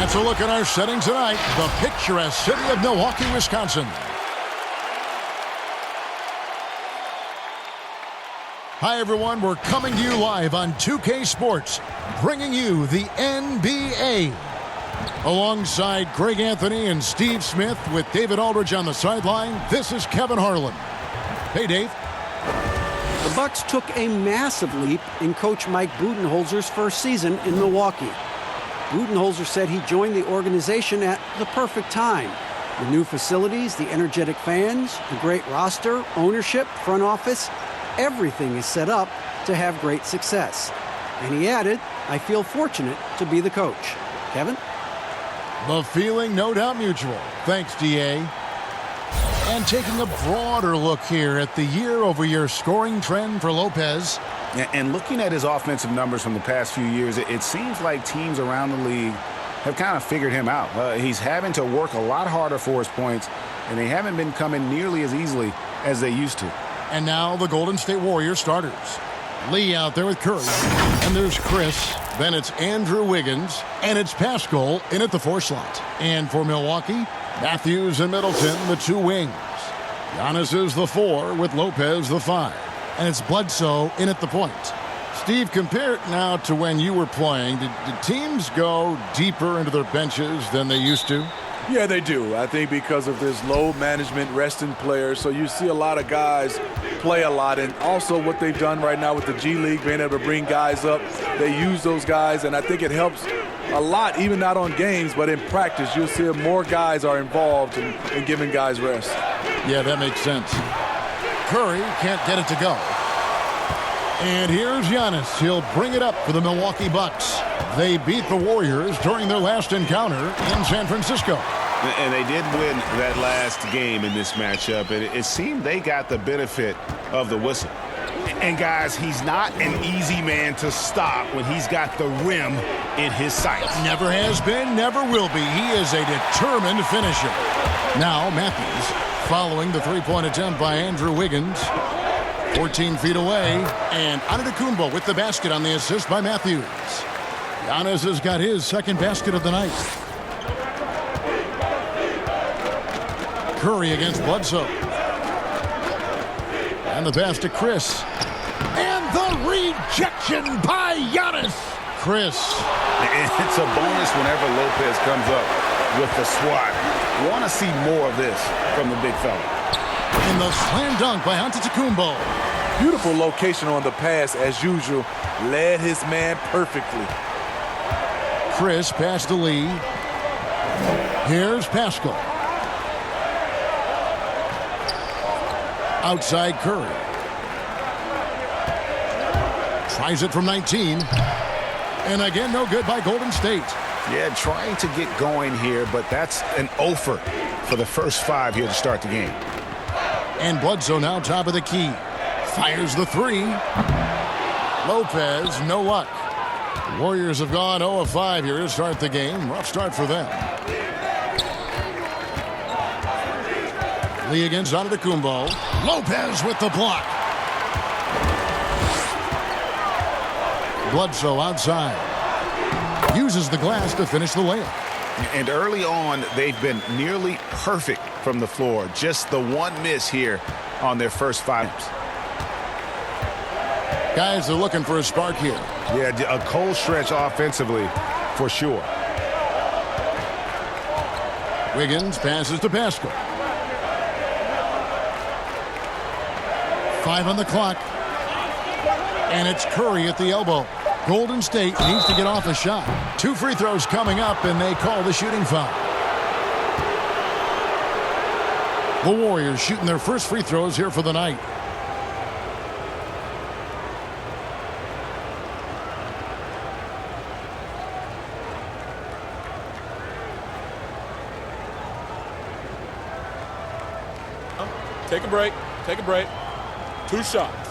That's a look at our setting tonight. The picturesque city of Milwaukee, Wisconsin. Hi, everyone. We're coming to you live on 2K Sports, bringing you the NBA. Alongside Greg Anthony and Steve Smith with David Aldridge on the sideline, this is Kevin Harlan. Hey, Dave. The Bucks took a massive leap in Coach Mike Budenholzer's first season in Milwaukee. Budenholzer said he joined the organization at the perfect time. The new facilities, the energetic fans, the great roster, ownership, front office, everything is set up to have great success. And he added, I feel fortunate to be the coach. Kevin? The feeling no doubt mutual. Thanks, DA. And taking a broader look here at the year-over-year scoring trend for Lopez. And looking at his offensive numbers from the past few years, it seems like teams around the league have kind of figured him out. He's having to work a lot harder for his points, and they haven't been coming nearly as easily as they used to. And now the Golden State Warriors starters. Lee out there with Curry. And there's Chris. Then it's Andrew Wiggins. And it's Pascal in at the 4 slot. And for Milwaukee, Matthews and Middleton, the 2 wings. Giannis is the 4 with Lopez the 5. And it's Bledsoe in at the point. Steve, compare it now to when you were playing. Did teams go deeper into their benches than they used to? Yeah, they do. I think because of this load management, resting players. So you see a lot of guys play a lot. And also what they've done right now with the G League, being able to bring guys up. They use those guys, and I think it helps a lot, even not on games, but in practice. You'll see more guys are involved in giving guys rest. Yeah, that makes sense. Curry can't get it to go. And here's Giannis. He'll bring it up for the Milwaukee Bucks. They beat the Warriors during their last encounter in San Francisco. And they did win that last game in this matchup. It seemed they got the benefit of the whistle. And, guys, he's not an easy man to stop when he's got the rim in his sights. Never has been, never will be. He is a determined finisher. Now, Matthews following the three-point attempt by Andrew Wiggins. 14 feet away, and Antetokounmpo with the basket on the assist by Matthews. Giannis has got his second basket of the night. Curry against Bledsoe. And the pass to Chris. And the rejection by Giannis. Chris. It's a bonus whenever Lopez comes up with the swat. Want to see more of this from the big fella. In the slam dunk by Antetokounmpo. Beautiful location on the pass, as usual. Led his man perfectly. Chris passed to Lee. Here's Pascal. Outside Curry. Tries it from 19. And again, no good by Golden State. Yeah, trying to get going here, but that's an offer for the first 5 here to start the game. And Bledsoe now top of the key. Fires the 3. Lopez, no luck. The Warriors have gone 0 of 5 here to start the game. Rough start for them. Lee against Antetokounmpo. Lopez with the block. Bledsoe outside. Uses the glass to finish the layup. And early on, they've been nearly perfect from the floor. Just the one miss here on their first 5. Guys are looking for a spark here. Yeah, a cold stretch offensively for sure. Wiggins passes to Pascal. 5 on the clock. And it's Curry at the elbow. Golden State needs to get off a shot. 2 free throws coming up, and they call the shooting foul. The Warriors shooting their first free throws here for the night. Take a break. Take a break. 2 shots.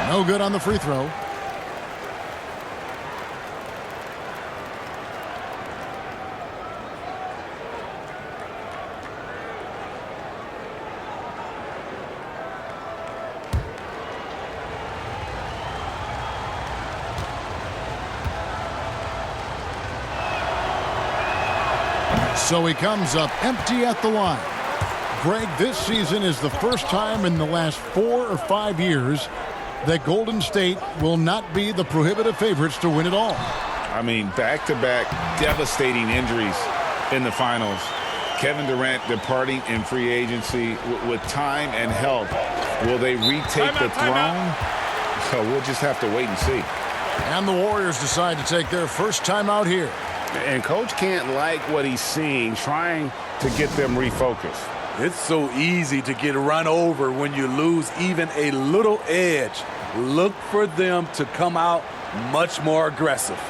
No good on the free throw. So he comes up empty at the line. Greg, this season is the first time in the last 4 or 5 years that Golden State will not be the prohibitive favorites to win it all. I mean, back-to-back devastating injuries in the finals. Kevin Durant departing in free agency with time and health. Will they retake the throne? So we'll just have to wait and see. And the Warriors decide to take their first time out here. And Coach can't like what he's seeing, trying to get them refocused. It's so easy to get run over when you lose even a little edge. Look for them to come out much more aggressive.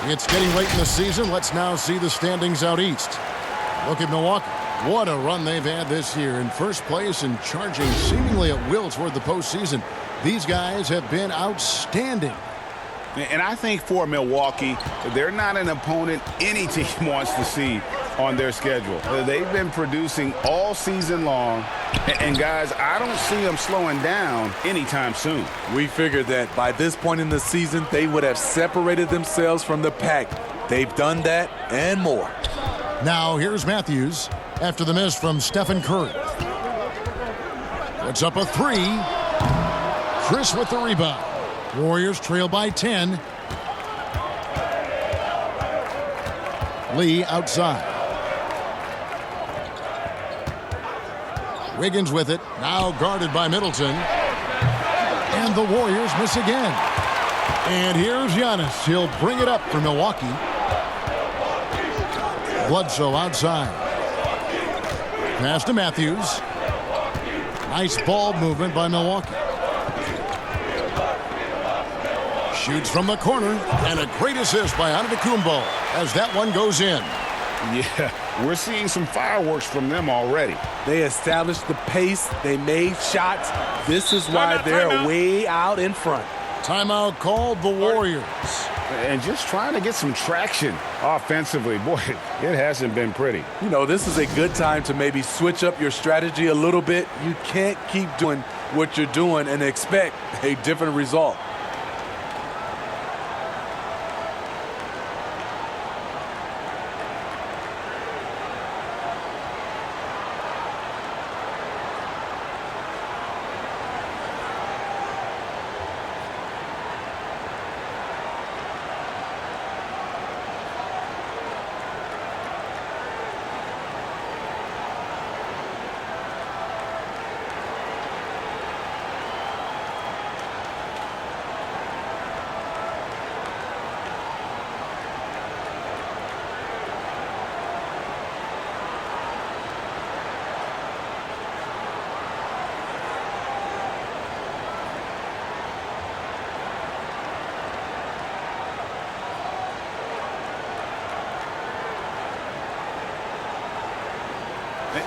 It's getting late in the season. Let's now see the standings out east. Look at Milwaukee. What a run they've had this year. In first place and charging seemingly at will toward the postseason. These guys have been outstanding. And I think for Milwaukee, they're not an opponent any team wants to see on their schedule. They've been producing all season long. And guys, I don't see them slowing down anytime soon. We figured that by this point in the season, they would have separated themselves from the pack. They've done that and more. Now here's Matthews after the miss from Stephen Curry. Puts up a 3. Chris with the rebound. Warriors trail by 10. Lee outside. Wiggins with it, now guarded by Middleton. And the Warriors miss again. And here's Giannis. He'll bring it up for Milwaukee. Bledsoe outside. Pass to Matthews. Nice ball movement by Milwaukee. Shoots from the corner, and a great assist by Antetokounmpo as that one goes in. Yeah, we're seeing some fireworks from them already. They established the pace. They made shots. This is why they're way out in front. Timeout called the Warriors. And just trying to get some traction offensively. Boy, it hasn't been pretty. You know, this is a good time to maybe switch up your strategy a little bit. You can't keep doing what you're doing and expect a different result.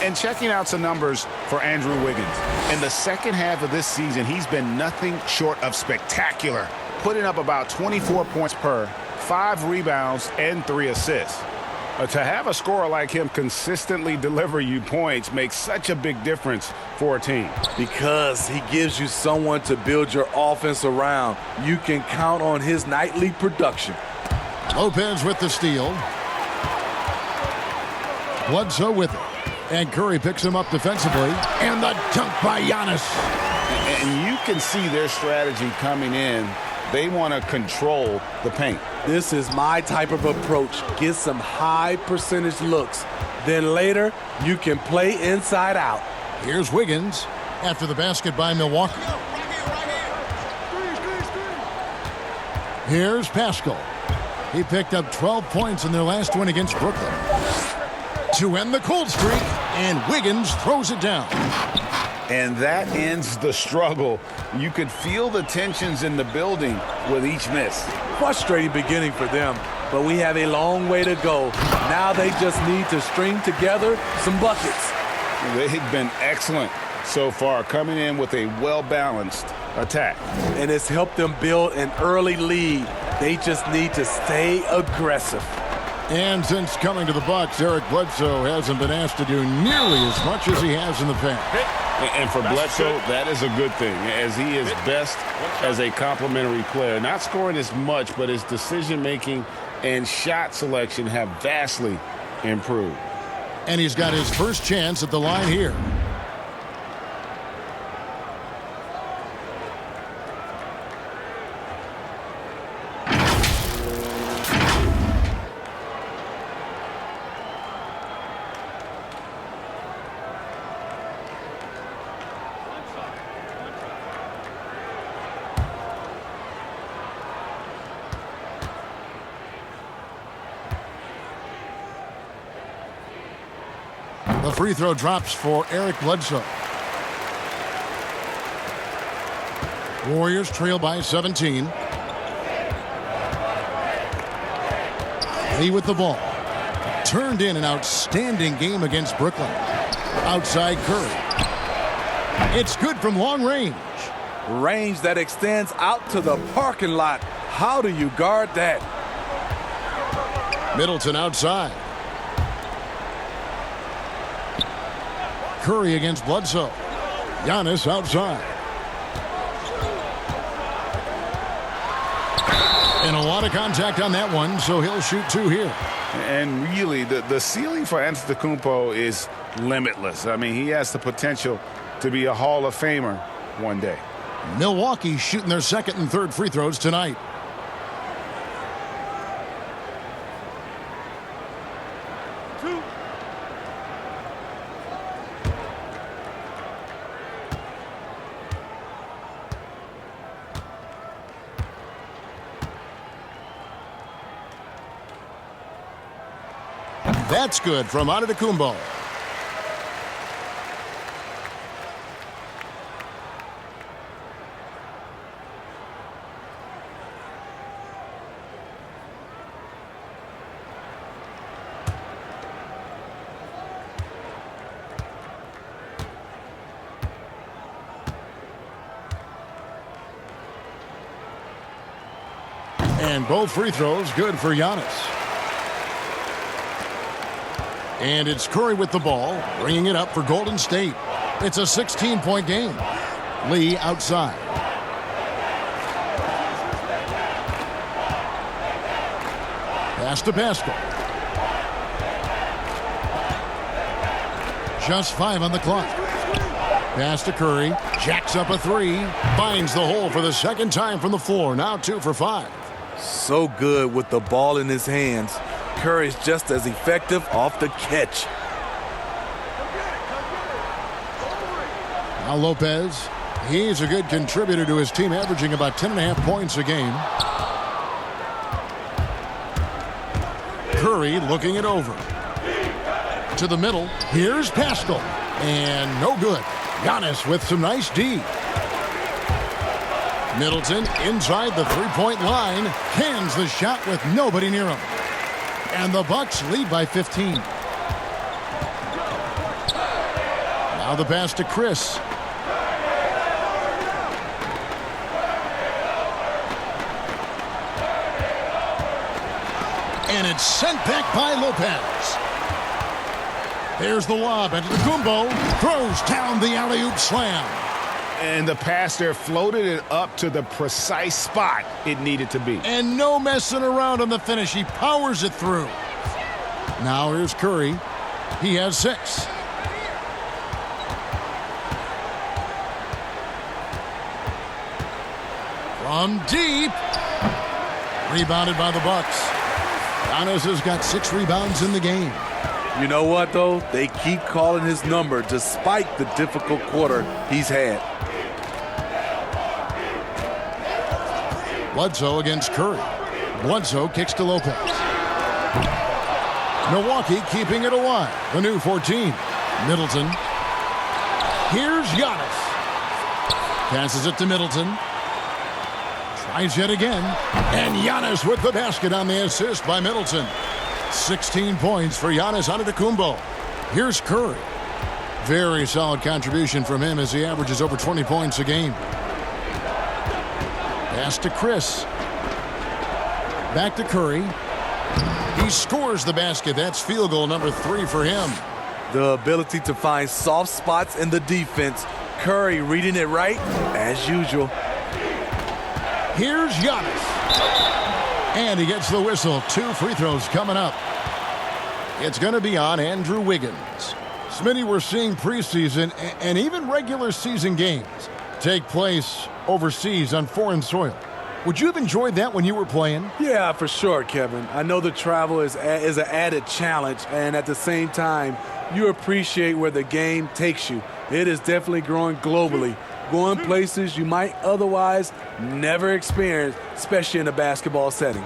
And checking out some numbers for Andrew Wiggins. In the second half of this season, he's been nothing short of spectacular, putting up about 24 points per, 5 rebounds, and 3 assists. To have a scorer like him consistently deliver you points makes such a big difference for a team. Because he gives you someone to build your offense around. You can count on his nightly production. Lopez with the steal. Bledsoe with it. And Curry picks him up defensively. And the dunk by Giannis. And you can see their strategy coming in. They want to control the paint. This is my type of approach. Get some high percentage looks. Then later, you can play inside out. Here's Wiggins after the basket by Milwaukee. Here's Pascal. He picked up 12 points in their last win against Brooklyn. To end the cold streak, and Wiggins throws it down. And that ends the struggle. You could feel the tensions in the building with each miss. Frustrating beginning for them, but we have a long way to go. Now they just need to string together some buckets. They've been excellent so far, coming in with a well-balanced attack. And it's helped them build an early lead. They just need to stay aggressive. And since coming to the Bucks, Eric Bledsoe hasn't been asked to do nearly as much as he has in the past. And for Bledsoe, that is a good thing, as he is best as a complementary player. Not scoring as much, but his decision-making and shot selection have vastly improved. And he's got his first chance at the line here. The free throw drops for Eric Bledsoe. Warriors trail by 17. Lee with the ball. Turned in an outstanding game against Brooklyn. Outside Curry. It's good from long range. Range that extends out to the parking lot. How do you guard that? Middleton outside. Curry against Bledsoe. Giannis outside. And a lot of contact on that one, so he'll shoot two here. And really, the ceiling for Antetokounmpo is limitless. I mean, he has the potential to be a Hall of Famer one day. Milwaukee shooting their second and third free throws tonight. That's good from Antetokounmpo. And both free throws good for Giannis. And it's Curry with the ball, bringing it up for Golden State. It's a 16-point game. Lee outside. Pass to Pascal. Just 5 on the clock. Pass to Curry. Jacks up a three. Finds the hole for the second time from the floor. Now 2 for 5. So good with the ball in his hands. Curry's just as effective off the catch. Now Lopez. He's a good contributor to his team, averaging about 10.5 points a game. Curry looking it over. To the middle. Here's Pascal. And no good. Giannis with some nice D. Middleton inside the three-point line. Cans the shot with nobody near him. And the Bucks lead by 15. Now the pass to Chris. And it's sent back by Lopez. There's the lob. Antetokounmpo throws down the alley-oop slam. And the pass there floated it up to the precise spot it needed to be. And no messing around on the finish. He powers it through. Now here's Curry. He has 6. From deep. Rebounded by the Bucks. Giannis has got 6 rebounds in the game. You know what, though? They keep calling his number despite the difficult quarter he's had. Bledsoe against Curry. Bledsoe kicks to Lopez. Milwaukee keeping it alive. The new 14. Middleton. Here's Giannis. Passes it to Middleton. Tries yet again. And Giannis with the basket on the assist by Middleton. 16 points for Giannis Antetokounmpo. Here's Curry. Very solid contribution from him as he averages over 20 points a game. Pass to Chris. Back to Curry. He scores the basket. That's field goal number 3 for him. The ability to find soft spots in the defense. Curry reading it right as usual. Here's Giannis. And he gets the whistle. 2 free throws coming up. It's going to be on Andrew Wiggins. Smitty, we're seeing preseason and even regular season games take place overseas on foreign soil. Would you have enjoyed that when you were playing? Yeah, for sure, Kevin. I know the travel is an added challenge, and at the same time, you appreciate where the game takes you. It is definitely growing globally, going places you might otherwise never experience, especially in a basketball setting.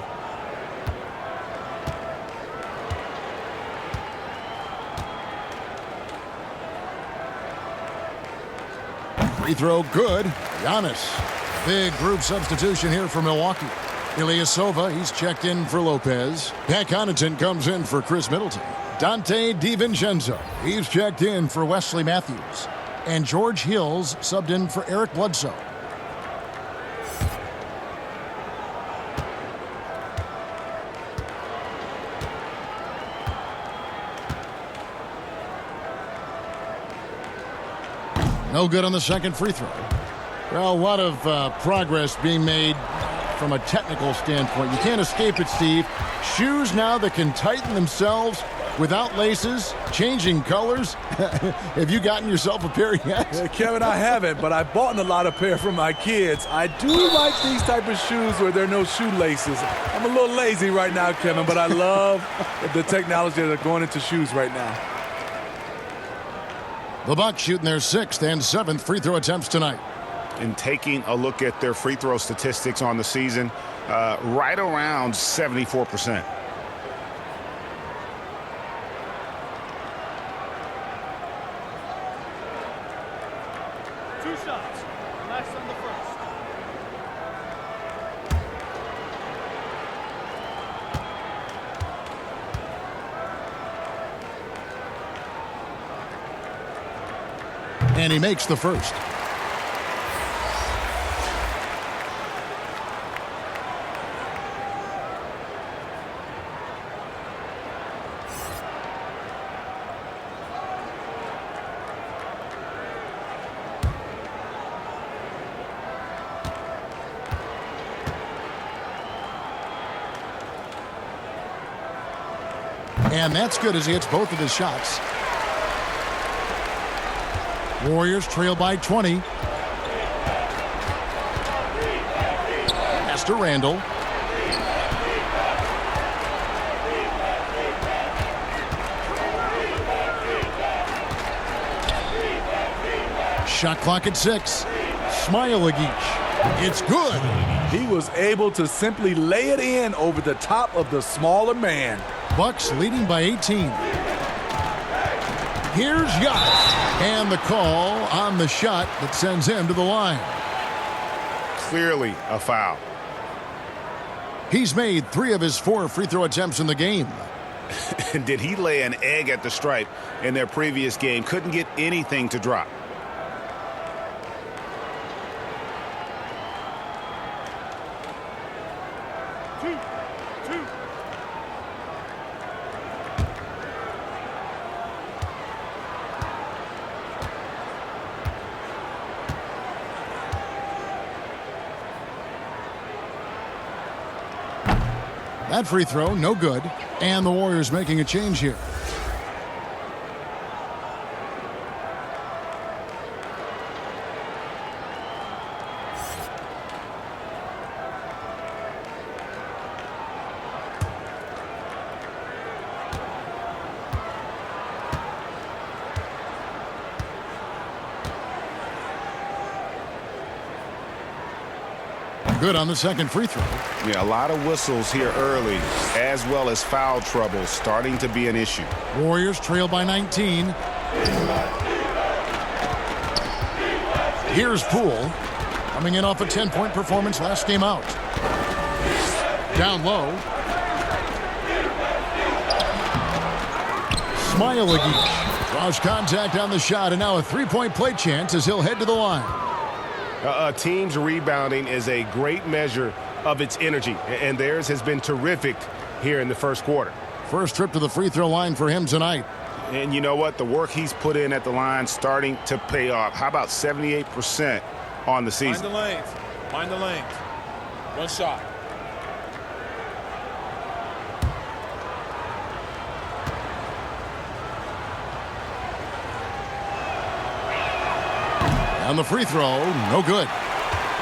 Free throw good. Giannis. Big group substitution here for Milwaukee. Ilyasova, he's checked in for Lopez. Pat Connaughton comes in for Chris Middleton. Dante DiVincenzo, he's checked in for Wesley Matthews. And George Hills subbed in for Eric Bledsoe. No good on the second free throw. Well, a lot of progress being made from a technical standpoint. You can't escape it, Steve. Shoes now that can tighten themselves without laces, changing colors. Have you gotten yourself a pair yet? Kevin, I haven't, but I bought a lot of pair for my kids. I do like these type of shoes where there are no shoelaces. I'm a little lazy right now, Kevin, but I love the technology that are going into shoes right now. The Bucks shooting their 6th and 7th free throw attempts tonight. And taking a look at their free throw statistics on the season, right around 74%. Two shots. Last on the first. And he makes the first. And that's good as he hits both of his shots. Warriors trail by 20. Pass to Randall. Shot clock at 6. Smailagic. It's good. He was able to simply lay it in over the top of the smaller man. Bucks leading by 18. Here's Giannis. And the call on the shot that sends him to the line. Clearly a foul. He's made 3 of his 4 free throw attempts in the game. Did he lay an egg at the stripe in their previous game? Couldn't get anything to drop. That free throw, no good. And the Warriors making a change here. Good on the second free throw. Yeah, a lot of whistles here early, as well as foul trouble starting to be an issue. Warriors trail by 19. Here's Poole, coming in off a 10-point performance last game out. Down low. Smailagic draws contact on the shot, and now a three-point play chance as he'll head to the line. A team's rebounding is a great measure of its energy, and theirs has been terrific here in the first quarter. First trip to the free throw line for him tonight. And you know what? The work he's put in at the line starting to pay off. How about 78% on the season? Mind the lanes. Mind the lanes. One shot. On the free throw, no good.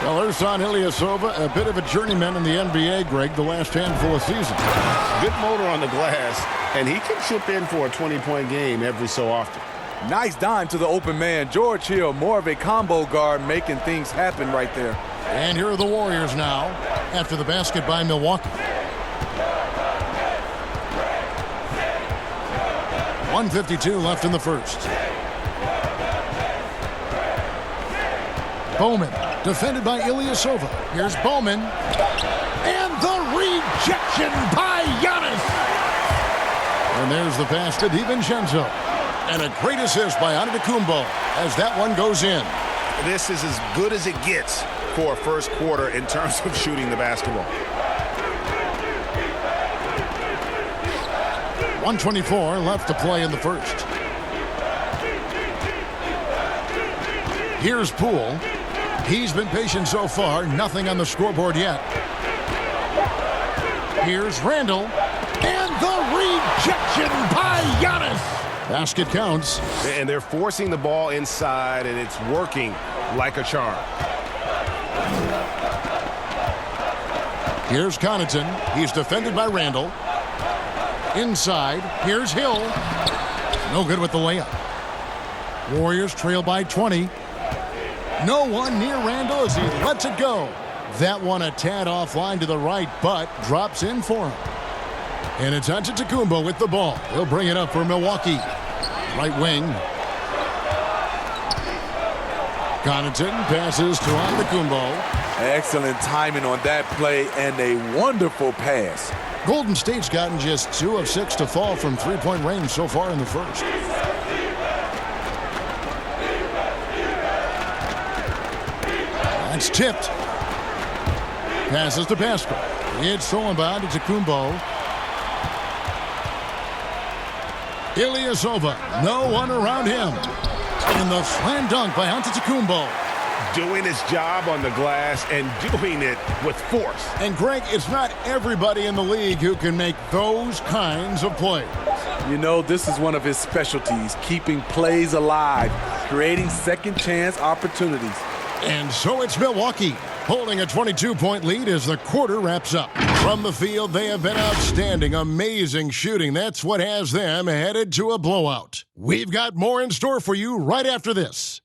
Well, Ersan Ilyasova, a bit of a journeyman in the NBA, Greg, the last handful of seasons. Good motor on the glass, and he can chip in for a 20-point game every so often. Nice dime to the open man. George Hill, more of a combo guard, making things happen right there. And here are the Warriors now, after the basket by Milwaukee. 1:52 left in the first. Bowman, defended by Ilyasova. Here's Bowman. And the rejection by Giannis. And there's the pass to DiVincenzo. And a great assist by Antetokounmpo as that one goes in. This is as good as it gets for a first quarter in terms of shooting the basketball. 1:24 left to play in the first. Here's Poole. He's been patient so far. Nothing on the scoreboard yet. Here's Randall. And the rejection by Giannis. Basket counts. And they're forcing the ball inside, and it's working like a charm. Here's Connaughton. He's defended by Randall. Inside. Here's Hill. No good with the layup. Warriors trail by 20. No one near Randall as he lets it go. That one a tad offline to the right, but drops in for him. And it's Antetokounmpo with the ball. He'll bring it up for Milwaukee. Right wing. Connaughton passes to Antetokounmpo. Excellent timing on that play and a wonderful pass. Golden State's gotten just 2 of 6 to fall from three-point range so far in the first. That's tipped. Passes to Pascal. It's stolen by Antetokounmpo. Ilyasova. No one around him. And the slam dunk by Antetokounmpo. Doing his job on the glass and doing it with force. And Greg, it's not everybody in the league who can make those kinds of plays. You know, this is one of his specialties, keeping plays alive, creating second chance opportunities. And so it's Milwaukee, holding a 22-point lead as the quarter wraps up. From the field, they have been outstanding, amazing shooting. That's what has them headed to a blowout. We've got more in store for you right after this.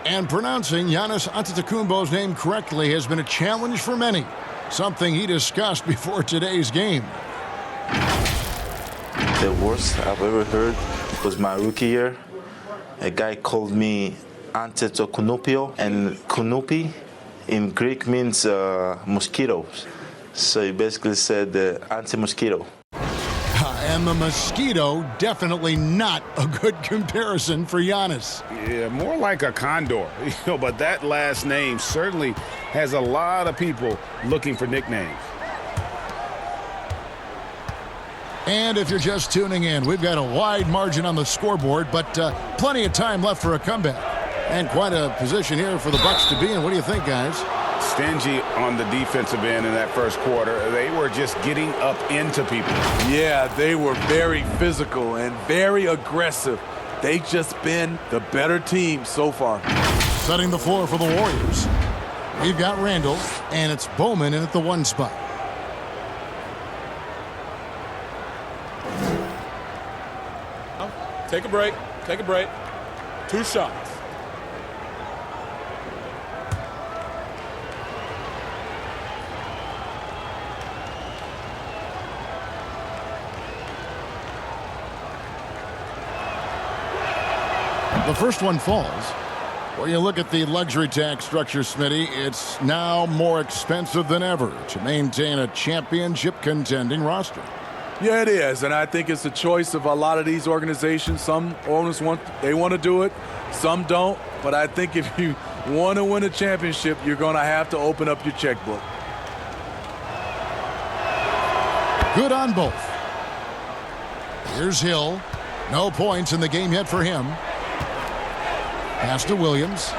And pronouncing Giannis Antetokounmpo's name correctly has been a challenge for many, something he discussed before today's game. The worst I've ever heard was my rookie year. A guy called me Antetokounmpo, and Kunupi in Greek means mosquitoes. So he basically said anti-mosquito. And the mosquito, definitely not a good comparison for Giannis. Yeah, more like a condor. But that last name certainly has a lot of people looking for nicknames. And if you're just tuning in, we've got a wide margin on the scoreboard, but plenty of time left for a comeback. And quite a position here for the Bucks to be in. What do you think, guys? stingy on the defensive end in that first quarter. They were just getting up into people. Yeah, they were very physical and very aggressive. They've just been the better team so far. Setting the floor for the Warriors. We've got Randall, and it's Bowman in at the 1 spot. Take a break. Take a break. 2 shots. The first one falls. When you look at the luxury tax structure, Smitty, it's now more expensive than ever to maintain a championship contending roster. Yeah, it is, and I think it's the choice of a lot of these organizations. Some owners want to do it, some don't. But I think if you want to win a championship, you're going to have to open up your checkbook. Good on both. Here's Hill. No points in the game yet for him. Pass to Williams.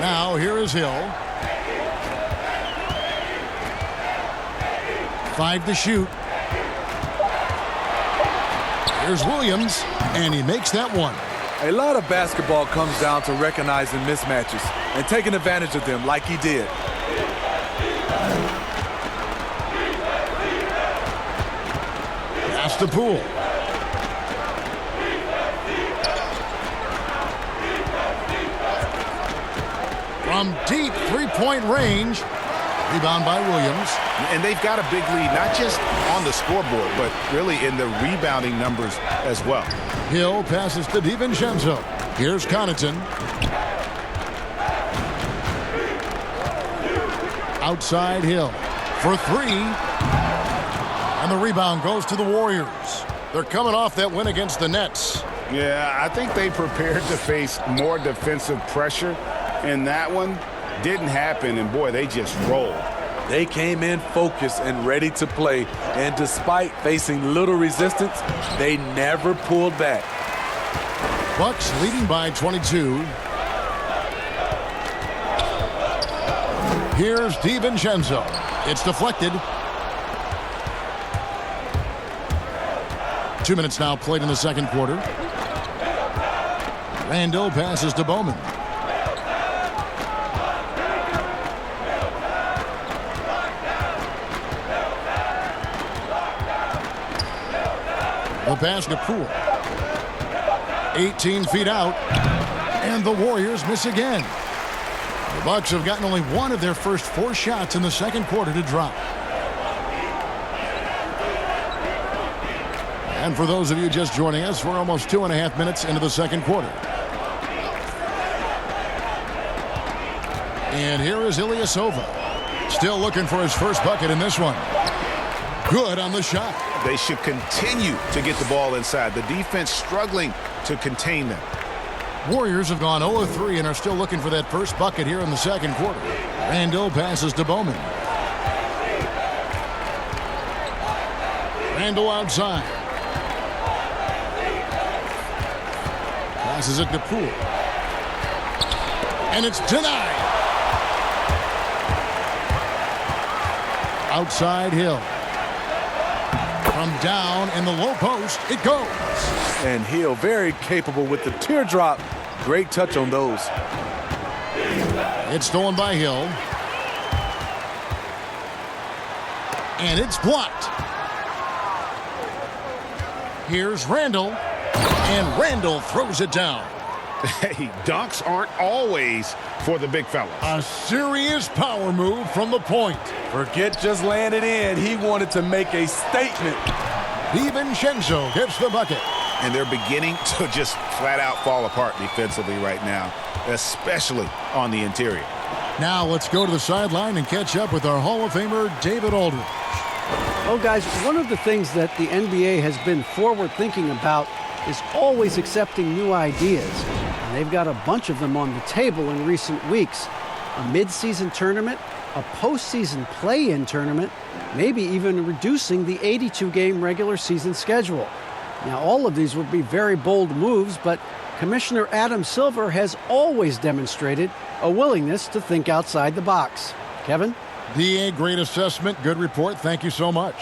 Now here is Hill. 5 to shoot. Here's Williams, and he makes that one. A lot of basketball comes down to recognizing mismatches and taking advantage of them like he did. Pass to Poole. From deep three-point range. Rebound by Williams. And they've got a big lead, not just on the scoreboard, but really in the rebounding numbers as well. Hill passes to DiVincenzo. Here's Connaughton. Outside Hill for 3. And the rebound goes to the Warriors. They're coming off that win against the Nets. Yeah, I think they prepared to face more defensive pressure, and that one didn't happen, and boy, they just rolled. They came in focused and ready to play, and despite facing little resistance, they never pulled back. Bucks leading by 22. Here's DiVincenzo. It's deflected. 2 minutes now played in the second quarter. Randall passes to Bowman. The pass to Poole. 18 feet out. And the Warriors miss again. The Bucks have gotten only one of their first 4 shots in the second quarter to drop. And for those of you just joining us, we're almost 2.5 minutes into the second quarter. And here is Ilyasova. Still looking for his first bucket in this one. Good on the shot. They should continue to get the ball inside. The defense struggling to contain them. Warriors have gone 0-3 and are still looking for that first bucket here in the second quarter. Randall passes to Bowman. Randall outside. Passes it to Poole. And it's denied. Outside Hill. From down in the low post, it goes. And Hill very capable with the teardrop. Great touch on those. It's stolen by Hill. And it's blocked. Here's Randall. And Randall throws it down. Hey, dunks aren't always for the big fellas. A serious power move from the point. Forget just laying it in. He wanted to make a statement. DiVincenzo gets the bucket. And they're beginning to just flat out fall apart defensively right now, especially on the interior. Now let's go to the sideline and catch up with our Hall of Famer, David Aldridge. Well, guys, one of the things that the NBA has been forward thinking about is always accepting new ideas. And they've got a bunch of them on the table in recent weeks. A mid-season tournament, a postseason play-in tournament, maybe even reducing the 82-game regular season schedule. Now, all of these would be very bold moves, but Commissioner Adam Silver has always demonstrated a willingness to think outside the box. Kevin? DA, great assessment. Good report. Thank you so much.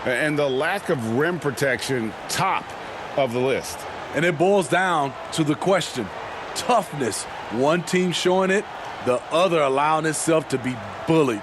And the lack of rim protection, top of the list. And it boils down to the question, toughness. One team showing it, the other allowing itself to be bullied.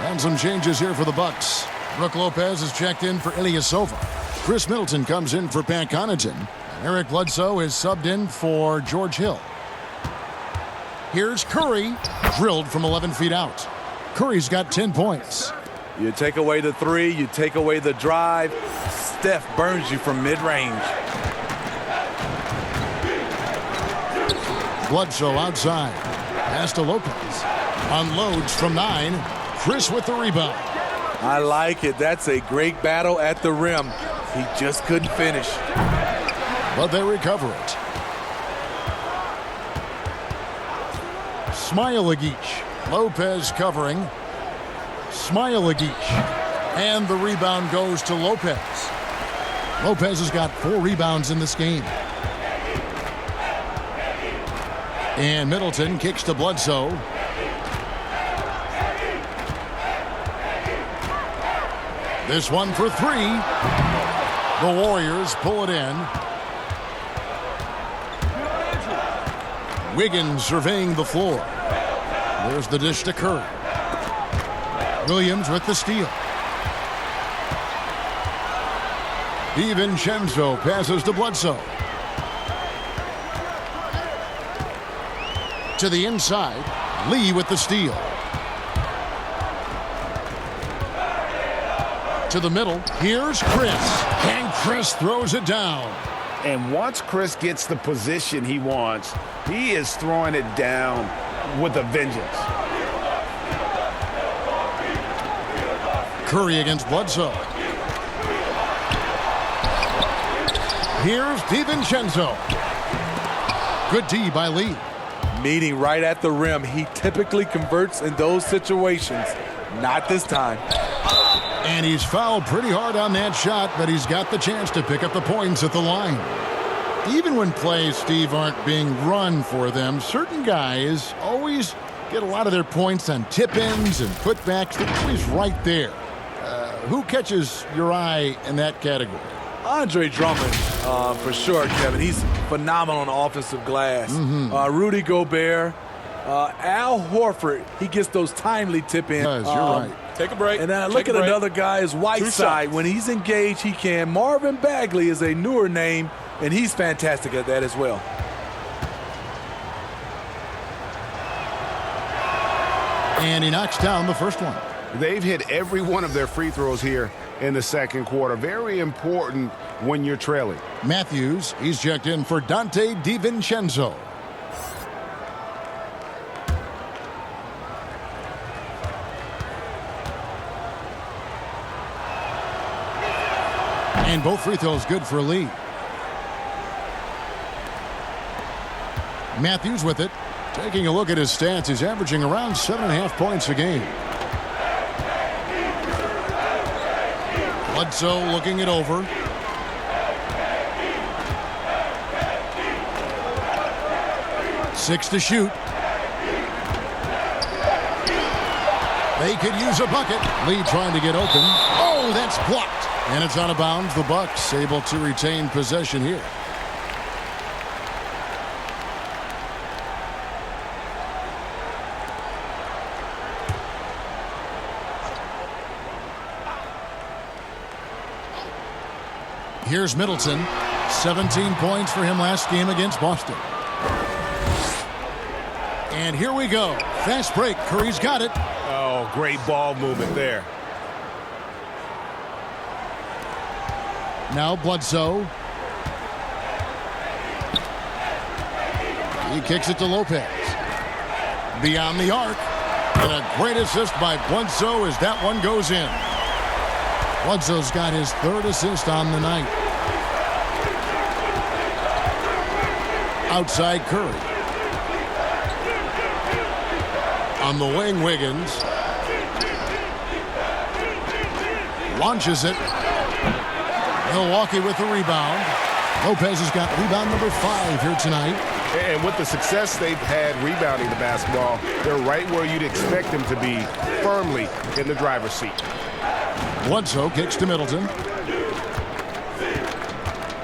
And some changes here for the Bucks. Brook Lopez is checked in for Ilyasova. Chris Middleton comes in for Pat Connaughton. Eric Bledsoe is subbed in for George Hill. Here's Curry, drilled from 11 feet out. Curry's got 10 points. You take away the three, you take away the drive. Steph burns you from mid-range. Bledsoe outside. Pass to Lopez. Unloads from 9. Chris with the rebound. I like it. That's a great battle at the rim. He just couldn't finish. But they recover it. Smailagic. Lopez covering. Smailagic. And the rebound goes to Lopez. Lopez has got 4 rebounds in this game. And Middleton kicks to Bledsoe. This one for 3. The Warriors pull it in. Wiggins surveying the floor. There's the dish to Curry. Williams with the steal. DiVincenzo passes to Bledsoe. To the inside. Lee with the steal. To the middle. Here's Chris. And Chris throws it down. And once Chris gets the position he wants, he is throwing it down with a vengeance. Curry against Bledsoe. Here's DiVincenzo. Good D by Lee. Meeting right at the rim. He typically converts in those situations. Not this time. And he's fouled pretty hard on that shot, but he's got the chance to pick up the points at the line. Even when plays, Steve, aren't being run for them, certain guys always get a lot of their points on tip-ins and putbacks. They're always right there. Who catches your eye in that category? Andre Drummond, for sure, Kevin. He's phenomenal on the offensive glass. Rudy Gobert, Al Horford, he gets those timely tip-ins. You're right. Take a break. And then I look at another guy is Whiteside. When he's engaged, he can. Marvin Bagley is a newer name, and he's fantastic at that as well. And he knocks down the first one. They've hit every one of their free throws here in the second quarter. Very important when you're trailing. Matthews, he's checked in for Dante DiVincenzo. And both free throws good for Lee. Matthews with it. Taking a look at his stats, he's averaging around 7.5 points a game. Bledsoe looking it over. Six to shoot. They could use a bucket. Lee trying to get open. Oh, that's blocked. And it's out of bounds. The Bucks able to retain possession here. Here's Middleton. 17 points for him last game against Boston. And here we go. Fast break. Curry's got it. Oh, great ball movement there. Now Bledsoe. He kicks it to Lopez. Beyond the arc. And a great assist by Bledsoe as that one goes in. Bledsoe's got his third assist on the night. Outside Curry. On the wing, Wiggins. Launches it. Milwaukee with the rebound. Lopez has got rebound number 5 here tonight. And with the success they've had rebounding the basketball, they're right where you'd expect them to be, firmly in the driver's seat. Bledsoe kicks to Middleton.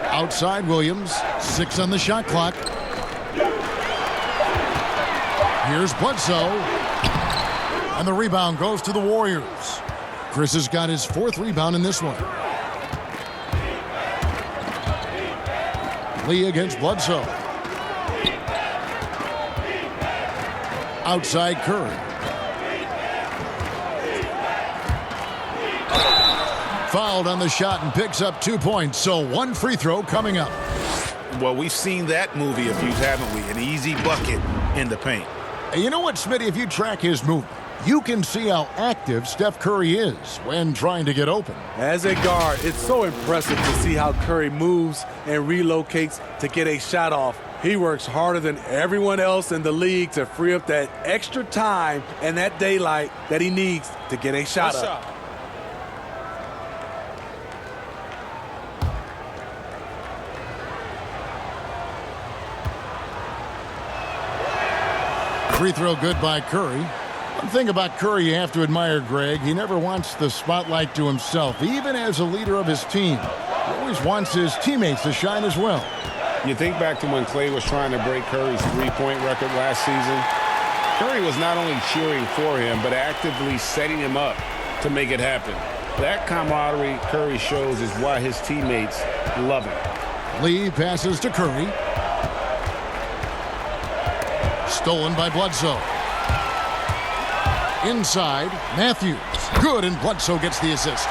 Outside Williams. 6 on the shot clock. Here's Bledsoe. And the rebound goes to the Warriors. Chris has got his 4th rebound in this one. Lee against Bledsoe. Outside Curry. Fouled on the shot and picks up 2 points. So 1 free throw coming up. Well, we've seen that movie a few, haven't we? An easy bucket in the paint. And you know what, Smitty? If you track his movement, you can see how active Steph Curry is when trying to get open. As a guard, it's so impressive to see how Curry moves and relocates to get a shot off. He works harder than everyone else in the league to free up that extra time and that daylight that he needs to get a shot up. Free throw good by Curry. One thing about Curry you have to admire, Greg, he never wants the spotlight to himself, even as a leader of his team. He always wants his teammates to shine as well. You think back to when Clay was trying to break Curry's three-point record last season. Curry was not only cheering for him, but actively setting him up to make it happen. That camaraderie Curry shows is why his teammates love him. Lee passes to Curry. Stolen by Bledsoe. Inside, Matthews. Good, and Bledsoe gets the assist.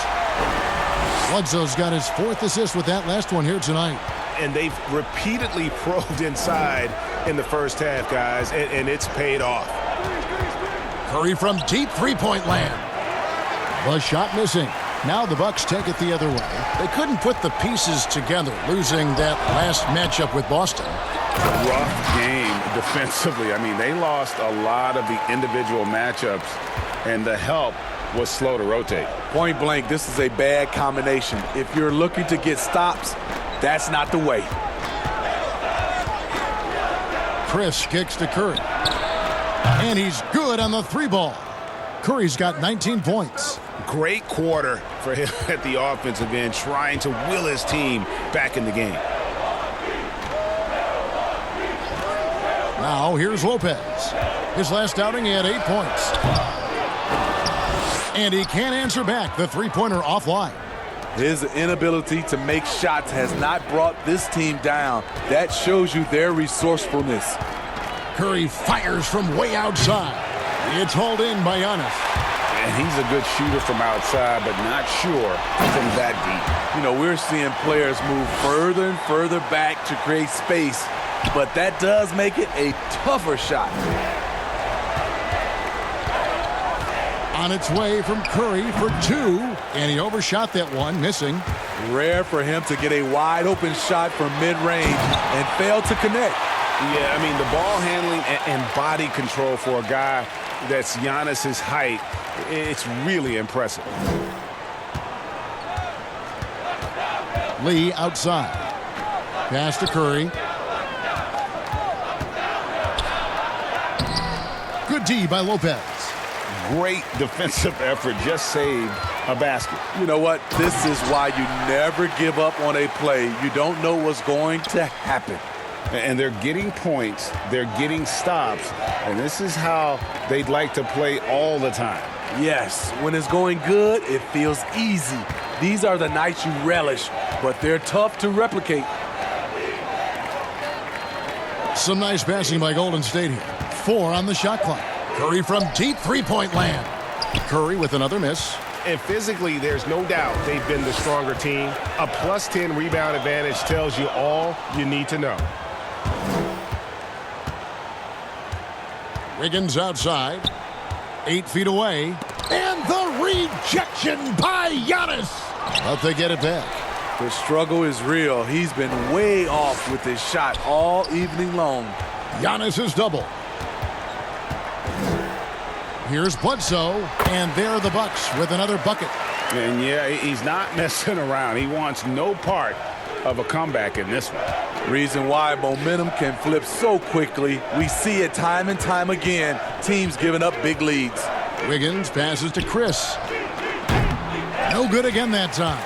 Bledsoe's got his 4th assist with that last one here tonight. And they've repeatedly probed inside in the first half, guys, and it's paid off. Curry from deep three-point land. The shot missing. Now the Bucks take it the other way. They couldn't put the pieces together, losing that last matchup with Boston. Rough game defensively. I mean, they lost a lot of the individual matchups, and the help was slow to rotate. Point blank, this is a bad combination. If you're looking to get stops, that's not the way. Chris kicks to Curry. And he's good on the 3-ball. Curry's got 19 points. Great quarter for him at the offensive end, trying to will his team back in the game. Now here's Lopez. His last outing, he had 8 points. And he can't answer back. The 3-pointer offline. His inability to make shots has not brought this team down. That shows you their resourcefulness. Curry fires from way outside. It's hauled in by Giannis. And he's a good shooter from outside, but not sure from that deep. You know, we're seeing players move further and further back to create space, but that does make it a tougher shot. On its way from Curry for 2, and he overshot that one, missing. Rare for him to get a wide-open shot from mid-range and fail to connect. Yeah, I mean, the ball handling and body control for a guy that's Giannis's height, it's really impressive. Lee outside. Pass to Curry. Good D by Lopez. Great defensive effort, just saved a basket. You know what? This is why you never give up on a play. You don't know what's going to happen. And they're getting points, they're getting stops, and this is how they'd like to play all the time. Yes, when it's going good, it feels easy. These are the nights you relish, but they're tough to replicate. Some nice passing by Golden State here. 4 on the shot clock. Curry from deep three-point land. Curry with another miss. And physically, there's no doubt they've been the stronger team. A +10 rebound advantage tells you all you need to know. Wiggins outside. 8 feet away. And the rejection by Giannis. But they get it back. The struggle is real. He's been way off with his shot all evening long. Giannis is double. Here's Bledsoe, and there are the Bucks with another bucket. And yeah, he's not messing around. He wants no part of a comeback in this one. Reason why momentum can flip so quickly. We see it time and time again. Teams giving up big leads. Wiggins passes to Chris. No good again that time.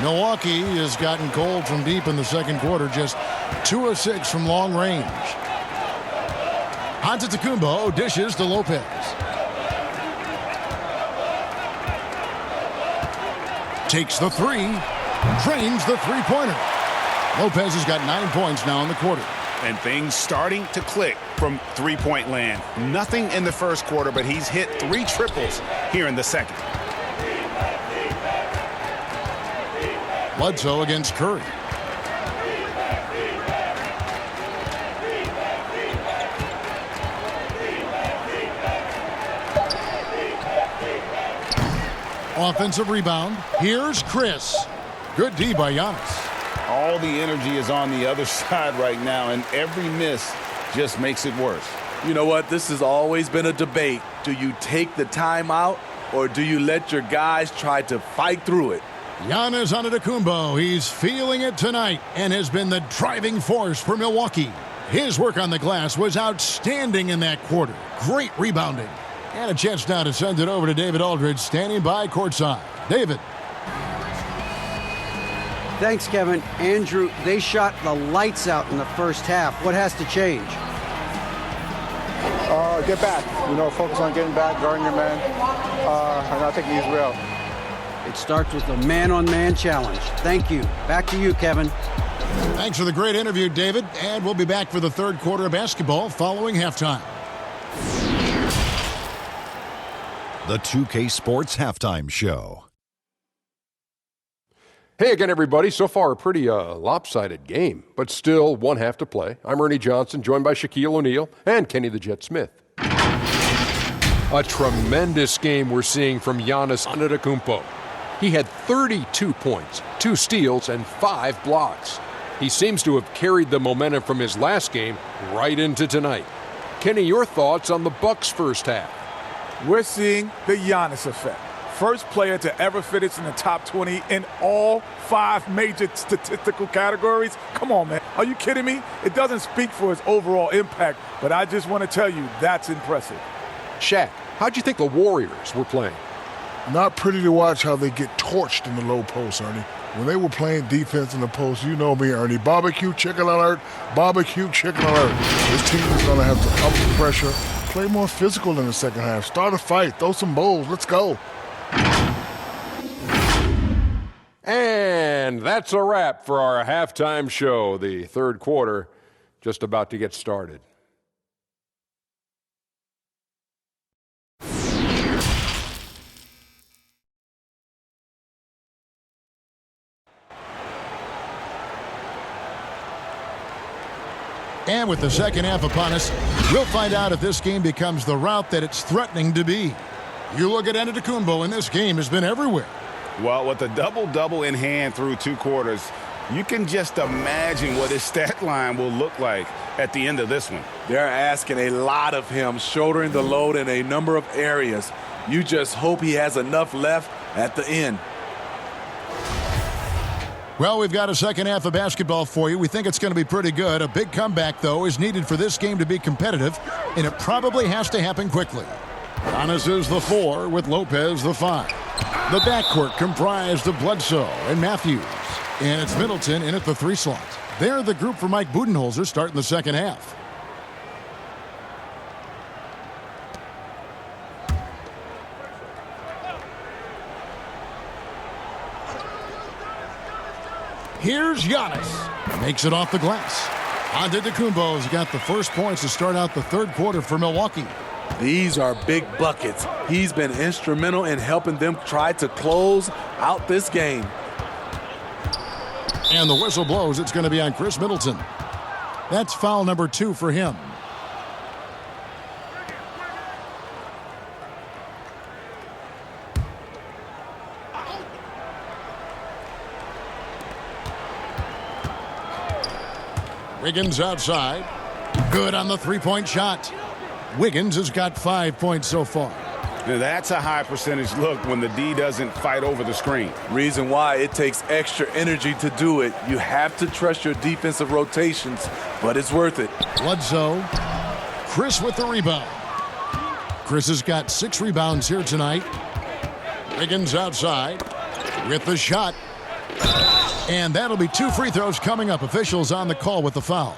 Milwaukee has gotten cold from deep in the second quarter, just 2 of 6 from long range. Antetokounmpo dishes to Lopez. Takes the three, drains the three-pointer. Lopez has got 9 points now in the quarter. And things starting to click from three-point land. Nothing in the first quarter, but he's hit 3 triples here in the second. Bledsoe against Curry. Offensive rebound. Here's Chris. Good D by Giannis. All the energy is on the other side right now, and every miss just makes it worse. You know what? This has always been a debate. Do you take the timeout, or do you let your guys try to fight through it? Giannis Antetokounmpo, he's feeling it tonight and has been the driving force for Milwaukee. His work on the glass was outstanding in that quarter. Great rebounding. And a chance now to send it over to David Aldridge, standing by courtside. David. Thanks, Kevin. Andrew, they shot the lights out in the first half. What has to change? Get back. Focus on getting back, guarding your man, and not taking these real. It starts with a man-on-man challenge. Thank you. Back to you, Kevin. Thanks for the great interview, David. And we'll be back for the third quarter of basketball following halftime. The 2K Sports Halftime Show. Hey again, everybody. So far, a pretty lopsided game, but still one half to play. I'm Ernie Johnson, joined by Shaquille O'Neal and Kenny the Jet Smith. A tremendous game we're seeing from Giannis Antetokounmpo. He had 32 points, 2 steals, and 5 blocks. He seems to have carried the momentum from his last game right into tonight. Kenny, your thoughts on the Bucks' first half? We're seeing the Giannis effect. First player to ever finish in the top 20 in all 5 major statistical categories. Come on, man. Are you kidding me? It doesn't speak for his overall impact, but I just want to tell you that's impressive. Shaq, how'd you think the Warriors were playing? Not pretty to watch how they get torched in the low post, Ernie. When they were playing defense in the post, you know me, Ernie. Barbecue chicken alert, barbecue chicken alert. This team is going to have to up the pressure, play more physical in the second half, start a fight, throw some bowls, let's go. And that's a wrap for our halftime show. The third quarter just about to get started. And with the second half upon us, we'll find out if this game becomes the route that it's threatening to be. You look at Antetokounmpo, and this game has been everywhere. Well, with the double-double in hand through 2 quarters, you can just imagine what his stat line will look like at the end of this one. They're asking a lot of him, shouldering the load in a number of areas. You just hope he has enough left at the end. Well, we've got a second half of basketball for you. We think it's going to be pretty good. A big comeback, though, is needed for this game to be competitive, and it probably has to happen quickly. Giannis is the 4 with Lopez the 5. The backcourt comprised of Bledsoe and Matthews, and it's Middleton in at the 3 slot. They're the group for Mike Budenholzer starting the second half. Here's Giannis. Makes it off the glass. Antetokounmpo's got the first points to start out the third quarter for Milwaukee. These are big buckets. He's been instrumental in helping them try to close out this game. And the whistle blows. It's going to be on Chris Middleton. That's foul number 2 for him. Wiggins outside. Good on the three-point shot. Wiggins has got 5 points so far. Now that's a high percentage look when the D doesn't fight over the screen. Reason why it takes extra energy to do it. You have to trust your defensive rotations, but it's worth it. Bledsoe. Chris with the rebound. Chris has got 6 rebounds here tonight. Wiggins outside with the shot. And that'll be 2 free throws coming up. Officials on the call with the foul.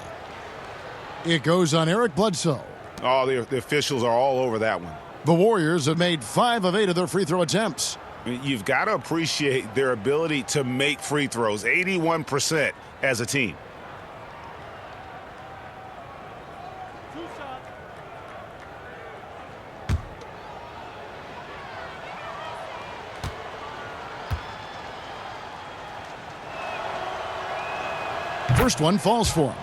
It goes on Eric Bledsoe. Oh, the officials are all over that one. The Warriors have made 5 of 8 of their free throw attempts. You've got to appreciate their ability to make free throws, 81% as a team. First one falls for him.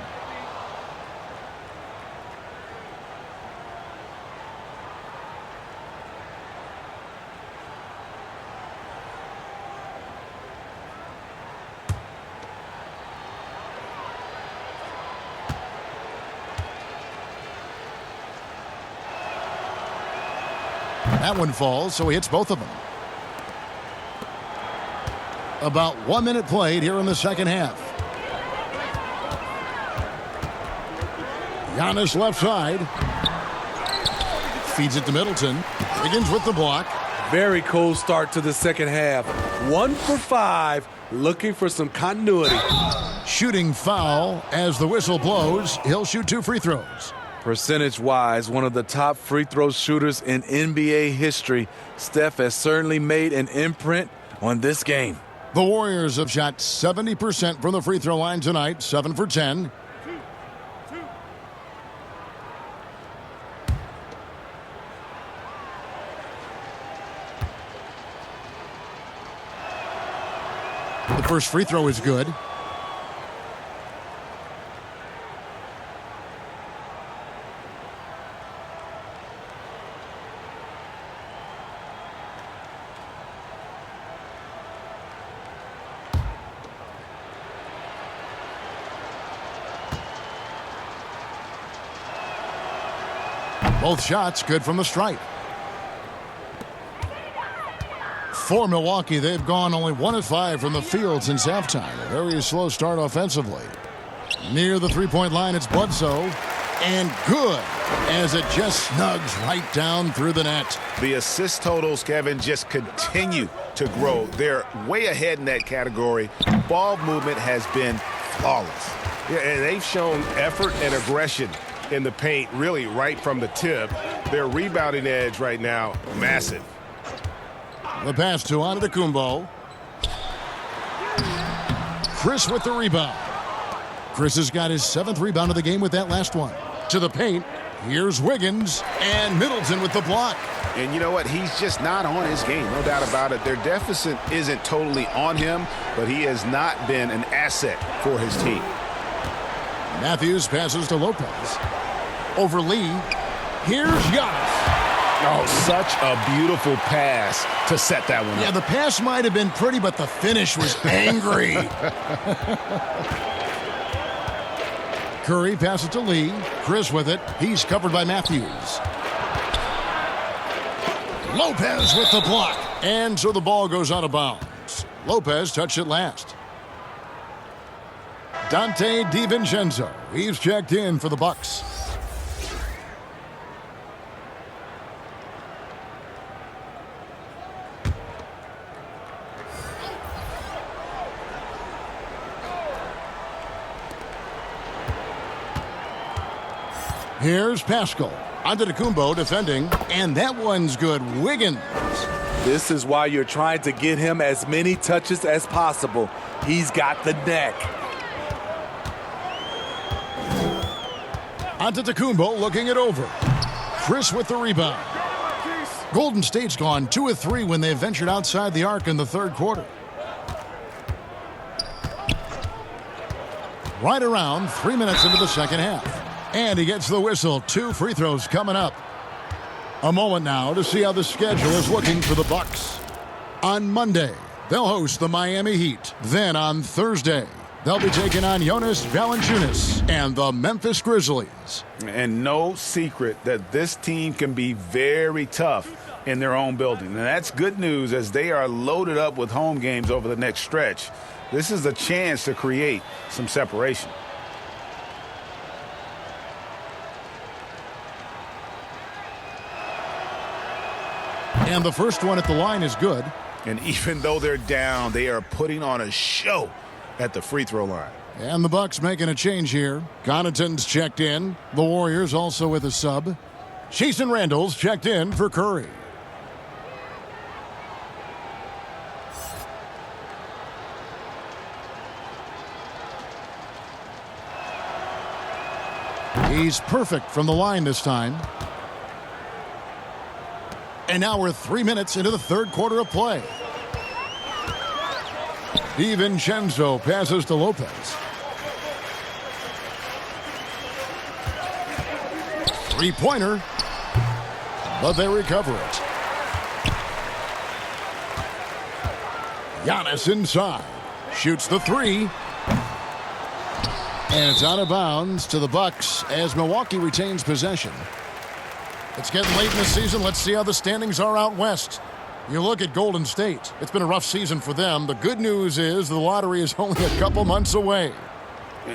That one falls, so he hits both of them. About 1 minute played here in the second half. Giannis left side. Feeds it to Middleton. Wiggins with the block. Very cold start to the second half. 1 for 5, looking for some continuity. Shooting foul as the whistle blows. He'll shoot 2 free throws. Percentage-wise, one of the top free throw shooters in NBA history. Steph has certainly made an imprint on this game. The Warriors have shot 70% from the free throw line tonight, 7 for 10. The first free throw is good. Both shots good from the stripe. For Milwaukee, they've gone only 1 of 5 from the field since halftime. A very slow start offensively. Near the three-point line, it's Bledsoe. And good, as it just snugs right down through the net. The assist totals, Kevin, just continue to grow. They're way ahead in that category. Ball movement has been flawless. Yeah, and they've shown effort and aggression in the paint, really right from the tip. Their rebounding edge right now, massive. The pass to Antetokounmpo. Chris with the rebound. Chris has got his 7th rebound of the game with that last one. To the paint, here's Wiggins, and Middleton with the block. And you know what? He's just not on his game, no doubt about it. Their deficit isn't totally on him, but he has not been an asset for his team. Matthews passes to Lopez. Over Lee. Here's Giannis. Oh, such a beautiful pass to set that one up. Yeah, the pass might have been pretty, but the finish was angry. Curry passes to Lee. Chris with it. He's covered by Matthews. Lopez with the block. And so the ball goes out of bounds. Lopez touched it last. Dante DiVincenzo. He's checked in for the Bucks. Here's Pascal. Antetokounmpo defending, and that one's good. Wiggins. This is why you're trying to get him as many touches as possible. He's got the neck. Antetokounmpo looking it over. Chris with the rebound. Golden State's gone 2 of 3 when they ventured outside the arc in the third quarter. Right around 3 minutes into the second half. And he gets the whistle. 2 free throws coming up. A moment now to see how the schedule is looking for the Bucks. On Monday, they'll host the Miami Heat. Then on Thursday, They'll be taking on Jonas Valanciunas and the Memphis Grizzlies. And no secret that this team can be very tough in their own building. And that's good news as they are loaded up with home games over the next stretch. This is a chance to create some separation. And the first one at the line is good. And even though they're down, they are putting on a show at the free throw line. And the Bucks making a change here. Connaughton's checked in. The Warriors also with a sub. Jason Randall's checked in for Curry. He's perfect from the line this time. And now we're 3 minutes into the third quarter of play. DiVincenzo passes to Lopez. Three-pointer, but they recover it. Giannis inside, shoots the three. And it's out of bounds to the Bucks as Milwaukee retains possession. It's getting late in the season. Let's see how the standings are out west. You look at Golden State. It's been a rough season for them. The good news is the lottery is only a couple months away.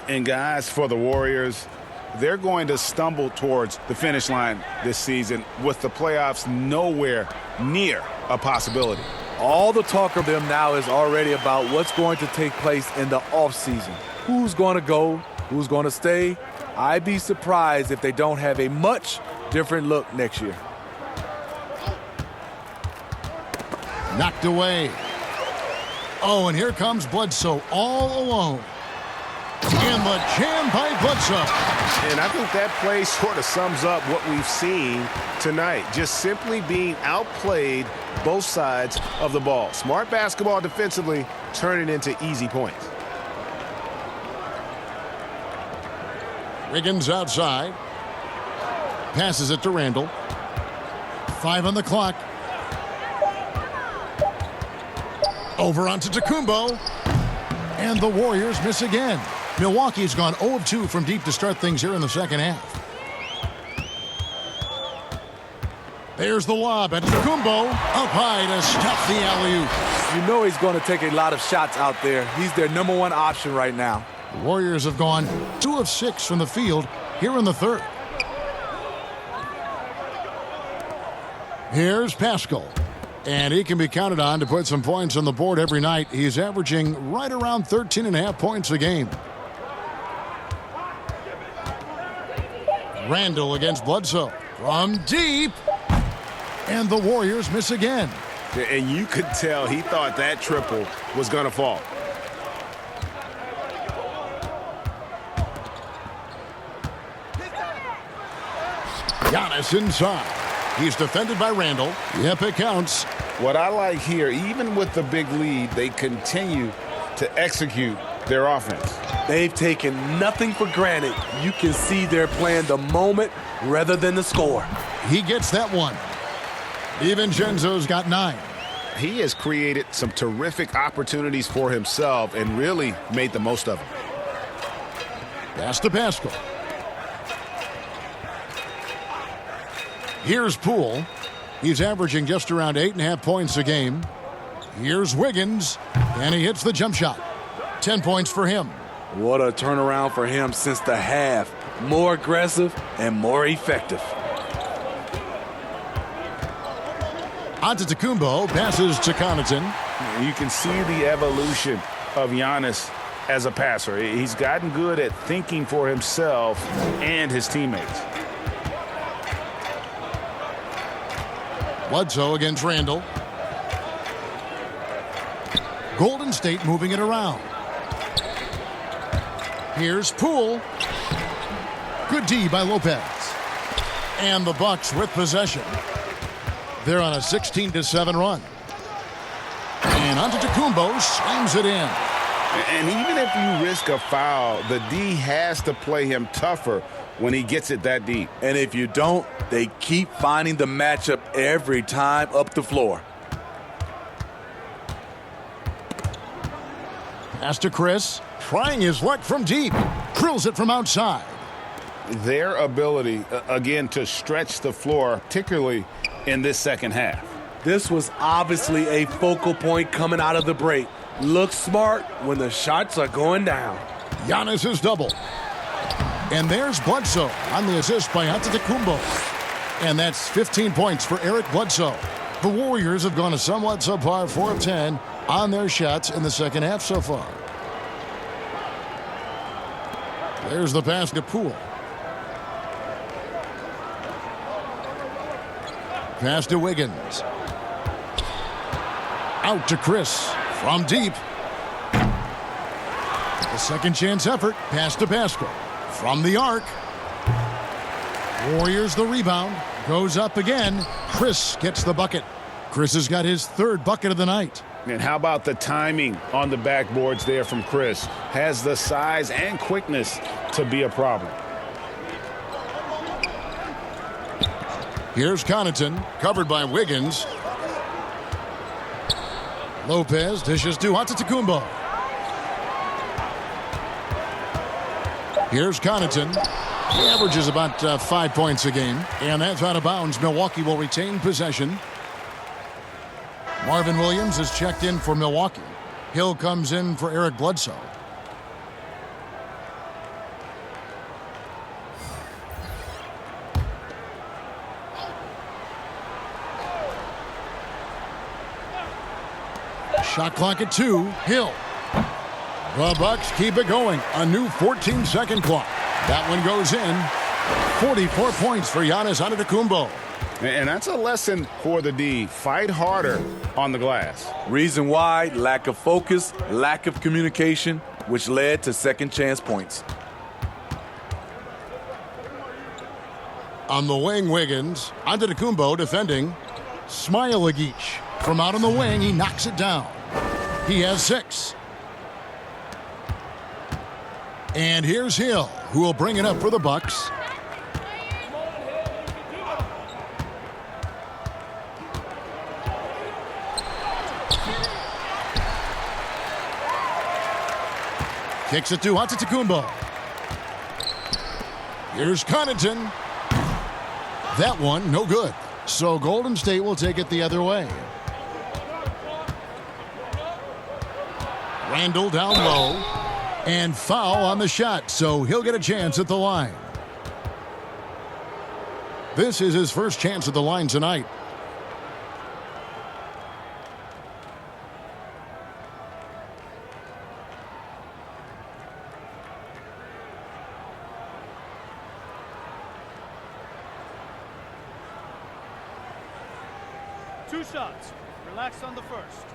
And guys, for the Warriors, they're going to stumble towards the finish line this season with the playoffs nowhere near a possibility. All the talk of them now is already about what's going to take place in the offseason. Who's going to go? Who's going to stay? I'd be surprised if they don't have a much different look next year. Knocked away. Oh, and here comes Bledsoe all alone. And the jam by Bledsoe. And I think that play sort of sums up what we've seen tonight. Just simply being outplayed both sides of the ball. Smart basketball defensively, turning into easy points. Wiggins outside. Passes it to Randall. 5 on the clock. Over onto Tacumbo. And the Warriors miss again. Milwaukee's gone 0 of 2 from deep to start things here in the second half. There's the lob at Tacumbo. Up high to stop the alley-oop. You know he's going to take a lot of shots out there. He's their number one option right now. The Warriors have gone 2 of 6 from the field here in the third. Here's Pascal. And he can be counted on to put some points on the board every night. He's averaging right around 13.5 points a game. Randall against Bledsoe. From deep. And the Warriors miss again. And you could tell he thought that triple was going to fall. Giannis inside. He's defended by Randall. Yep, it counts. What I like here, even with the big lead, they continue to execute their offense. They've taken nothing for granted. You can see they're playing the moment rather than the score. He gets that one. DiVincenzo's got 9. He has created some terrific opportunities for himself and really made the most of them. Pass to Pascal. Here's Poole. He's averaging just around 8.5 points a game. Here's Wiggins, and he hits the jump shot. 10 points for him. What a turnaround for him since the half. More aggressive and more effective. Antetokounmpo passes to Connaughton. You can see the evolution of Giannis as a passer. He's gotten good at thinking for himself and his teammates. Bledsoe against Randall. Golden State moving it around. Here's Poole. Good D by Lopez. And the Bucks with possession. They're on a 16-7 run. And Antetokounmpo slams it in. And even if you risk a foul, the D has to play him tougher when he gets it that deep. And if you don't, they keep finding the matchup every time up the floor. Pass to Chris. trying his luck from deep. Drills it from outside. Their ability, again, to stretch the floor, particularly in this second half. This was obviously a focal point coming out of the break. Look smart when the shots are going down. Giannis is doubled. And there's Bledsoe on the assist by Antetokounmpo. And that's 15 points for Eric Bledsoe. The Warriors have gone a somewhat subpar 4 of 10 on their shots in the second half so far. There's the pass to Poole. Pass to Wiggins. Out to Chris from deep. A second chance effort. Pass to Pascal. From the arc. Warriors the rebound. Goes up again. Chris gets the bucket. Chris has got his third bucket of the night. And how about the timing on the backboards there from Chris? Has the size and quickness to be a problem. Here's Connaughton, covered by Wiggins. Lopez dishes to Antetokounmpo. Here's Connaughton. He averages about 5 points a game. And that's out of bounds. Milwaukee will retain possession. Marvin Williams is checked in for Milwaukee. Hill comes in for Eric Bledsoe. Shot clock at 2. Hill. The Bucks keep it going. A new 14-second clock. That one goes in. 44 points for Giannis Antetokounmpo. And that's a lesson for the D. Fight harder on the glass. Reason why: lack of focus, lack of communication, which led to second chance points. On the wing, Wiggins. Antetokounmpo defending. Smailagic. From out on the wing, he knocks it down. He has 6. And here's Hill, who will bring it up for the Bucks. Kicks it to Antetokounmpo. Here's Connaughton. That one, no good. So Golden State will take it the other way. Randall down low. And foul on the shot, so he'll get a chance at the line. This is his first chance at the line tonight. Two shots. Relax on the first.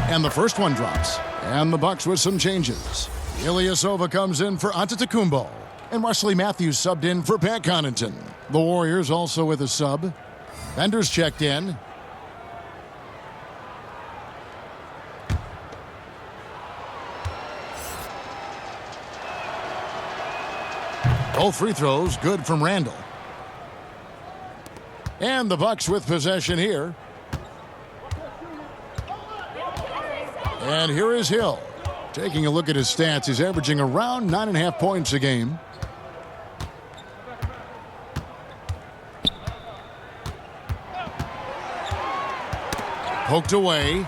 And the first one drops. And the Bucks with some changes. Ilyasova comes in for Antetokounmpo. And Wesley Matthews subbed in for Pat Connaughton. The Warriors also with a sub. Bender's checked in. Both free throws good from Randall. And the Bucks with possession here. And here is Hill. Taking a look at his stats, he's averaging around 9.5 points a game. Poked away.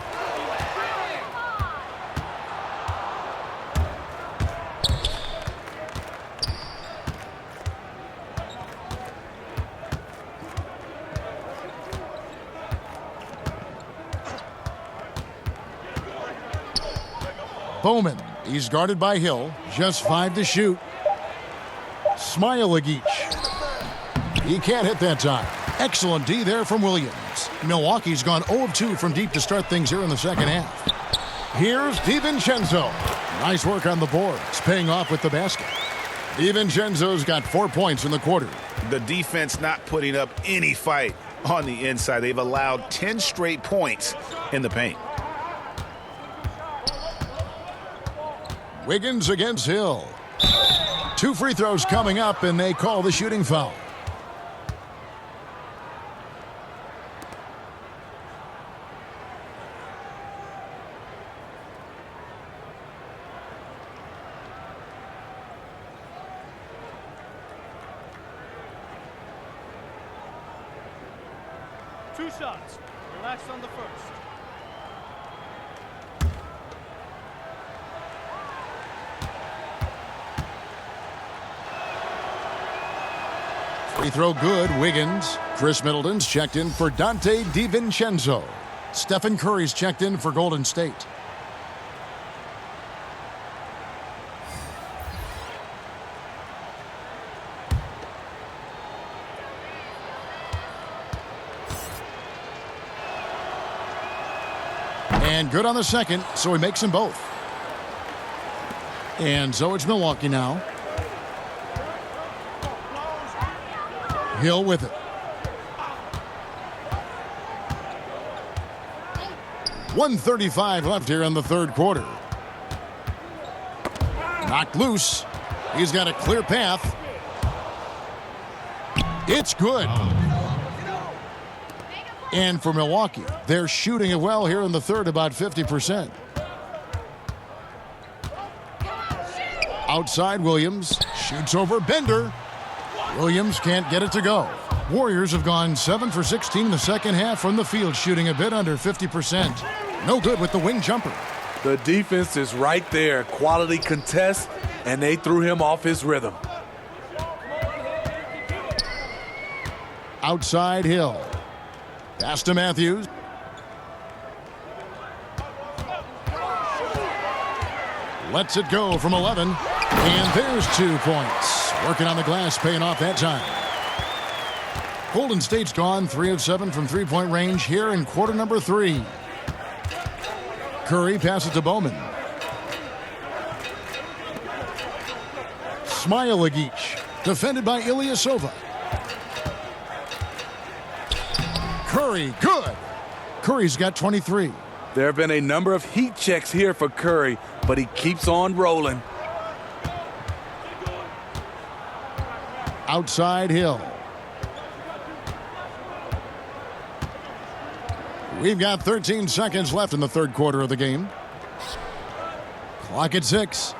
Bowman, he's guarded by Hill. Just 5 to shoot. Smailagic. He can't hit that time. Excellent D there from Williams. Milwaukee's gone 0 of 2 from deep to start things here in the second half. Here's DiVincenzo. Nice work on the boards, paying off with the basket. DiVincenzo's got 4 points in the quarter. The defense not putting up any fight on the inside. They've allowed 10 straight points in the paint. Wiggins against Hill. 2 free throws coming up, and they call the shooting foul. 2 shots. Relax on the first. Free throw good, Wiggins. Chris Middleton's checked in for Dante DiVincenzo. Stephen Curry's checked in for Golden State. And good on the second, so he makes them both. And so it's Milwaukee now. Hill with it. 1:35 left here in the third quarter. Knocked loose. He's got a clear path. It's good. And for Milwaukee, they're shooting it well here in the third, about 50%. Outside, Williams shoots over Bender. Williams can't get it to go. Warriors have gone 7 for 16 in the second half from the field, shooting a bit under 50%. No good with the wing jumper. The defense is right there. Quality contest, and they threw him off his rhythm. Outside, Hill. Pass to Matthews. Lets it go from 11. And there's 2 points. Working on the glass, paying off that time. Golden State's gone 3 of 7 from three-point range here in quarter number 3. Curry passes to Bowman. Smailagic, defended by Ilyasova. Curry, good. Curry's got 23. There have been a number of heat checks here for Curry, but he keeps on rolling. Outside, Hill. We've got 13 seconds left in the third quarter of the game. Clock at 6.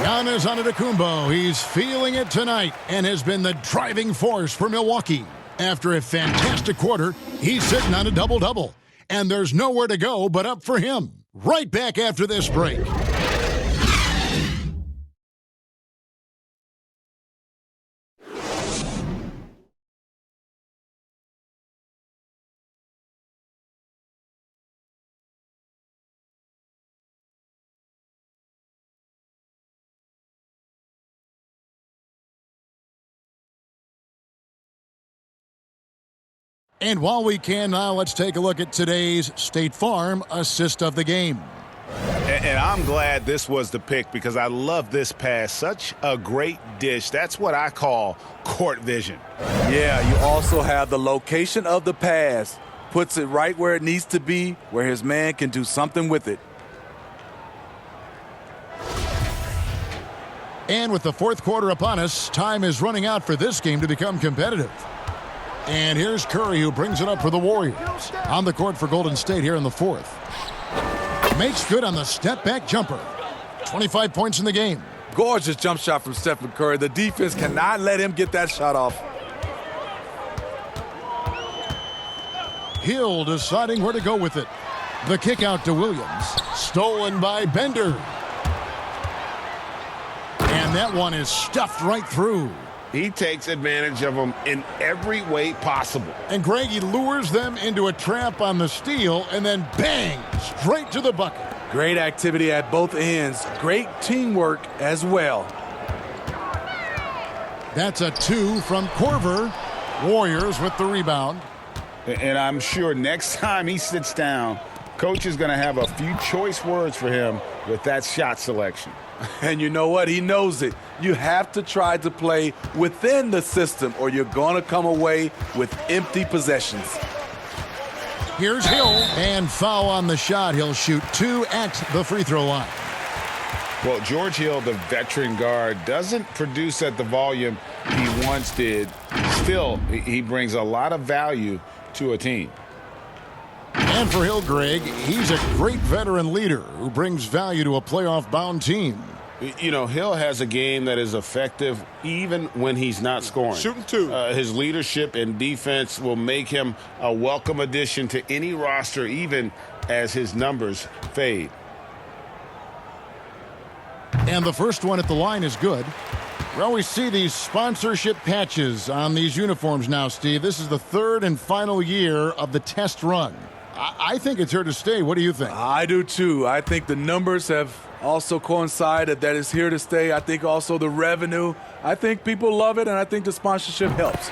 Giannis Antetokounmpo, he's feeling it tonight and has been the driving force for Milwaukee. After a fantastic quarter, he's sitting on a double-double. And there's nowhere to go but up for him. Right back after this break. And while we can now, let's take a look at today's State Farm assist of the game. And I'm glad this was the pick because I love this pass. Such a great dish. That's what I call court vision. Yeah, you also have the location of the pass. Puts it right where it needs to be, where his man can do something with it. And with the fourth quarter upon us, time is running out for this game to become competitive. And here's Curry, who brings it up for the Warriors. On the court for Golden State here in the fourth. Makes good on the step-back jumper. 25 points in the game. Gorgeous jump shot from Stephen Curry. The defense cannot let him get that shot off. Hill deciding where to go with it. The kick out to Williams. Stolen by Bender. And that one is stuffed right through. He takes advantage of them in every way possible. And Greg, he lures them into a trap on the steal and then bang, straight to the bucket. Great activity at both ends. Great teamwork as well. That's a 2 from Korver. Warriors with the rebound. And I'm sure next time he sits down, coach is going to have a few choice words for him with that shot selection. And you know what? He knows it. You have to try to play within the system or you're going to come away with empty possessions. Here's Hill, and foul on the shot. He'll shoot 2 at the free throw line. Well, George Hill, the veteran guard, doesn't produce at the volume he once did. Still, he brings a lot of value to a team. And for Hill, Greg, he's a great veteran leader who brings value to a playoff-bound team. You know, Hill has a game that is effective even when he's not scoring. Shooting two. His leadership and defense will make him a welcome addition to any roster, even as his numbers fade. And the first one at the line is good. We always see these sponsorship patches on these uniforms now, Steve. This is the third and final year of the test run. I think it's here to stay. What do you think? I do too. I think the numbers have also coincided that it's here to stay. I think also the revenue. I think people love it, and I think the sponsorship helps.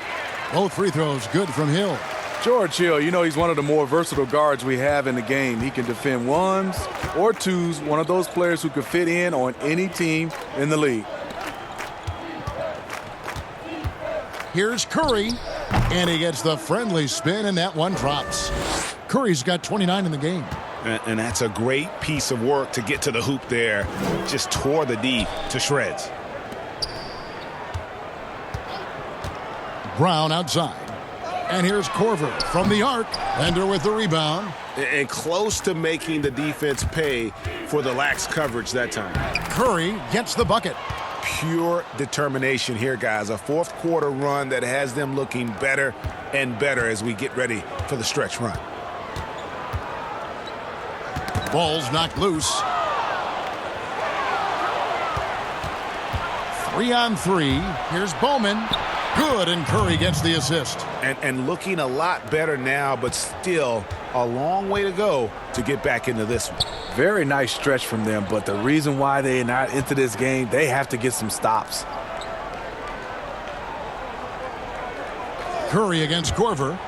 Both free throws good from Hill. George Hill, you know, he's one of the more versatile guards we have in the game. He can defend ones or twos, one of those players who could fit in on any team in the league. Here's Curry, and he gets the friendly spin, and that one drops. Curry's got 29 in the game. And that's a great piece of work to get to the hoop there. Just tore the D to shreds. Brown outside. And here's Korver from the arc. Bender with the rebound. And close to making the defense pay for the lax coverage that time. Curry gets the bucket. Pure determination here, guys. A fourth quarter run that has them looking better and better as we get ready for the stretch run. Ball's knocked loose. 3-on-3. Here's Bowman. Good, and Curry gets the assist. And looking a lot better now, but still a long way to go to get back into this one. Very nice stretch from them, but the reason why they're not into this game, they have to get some stops. Curry against Korver.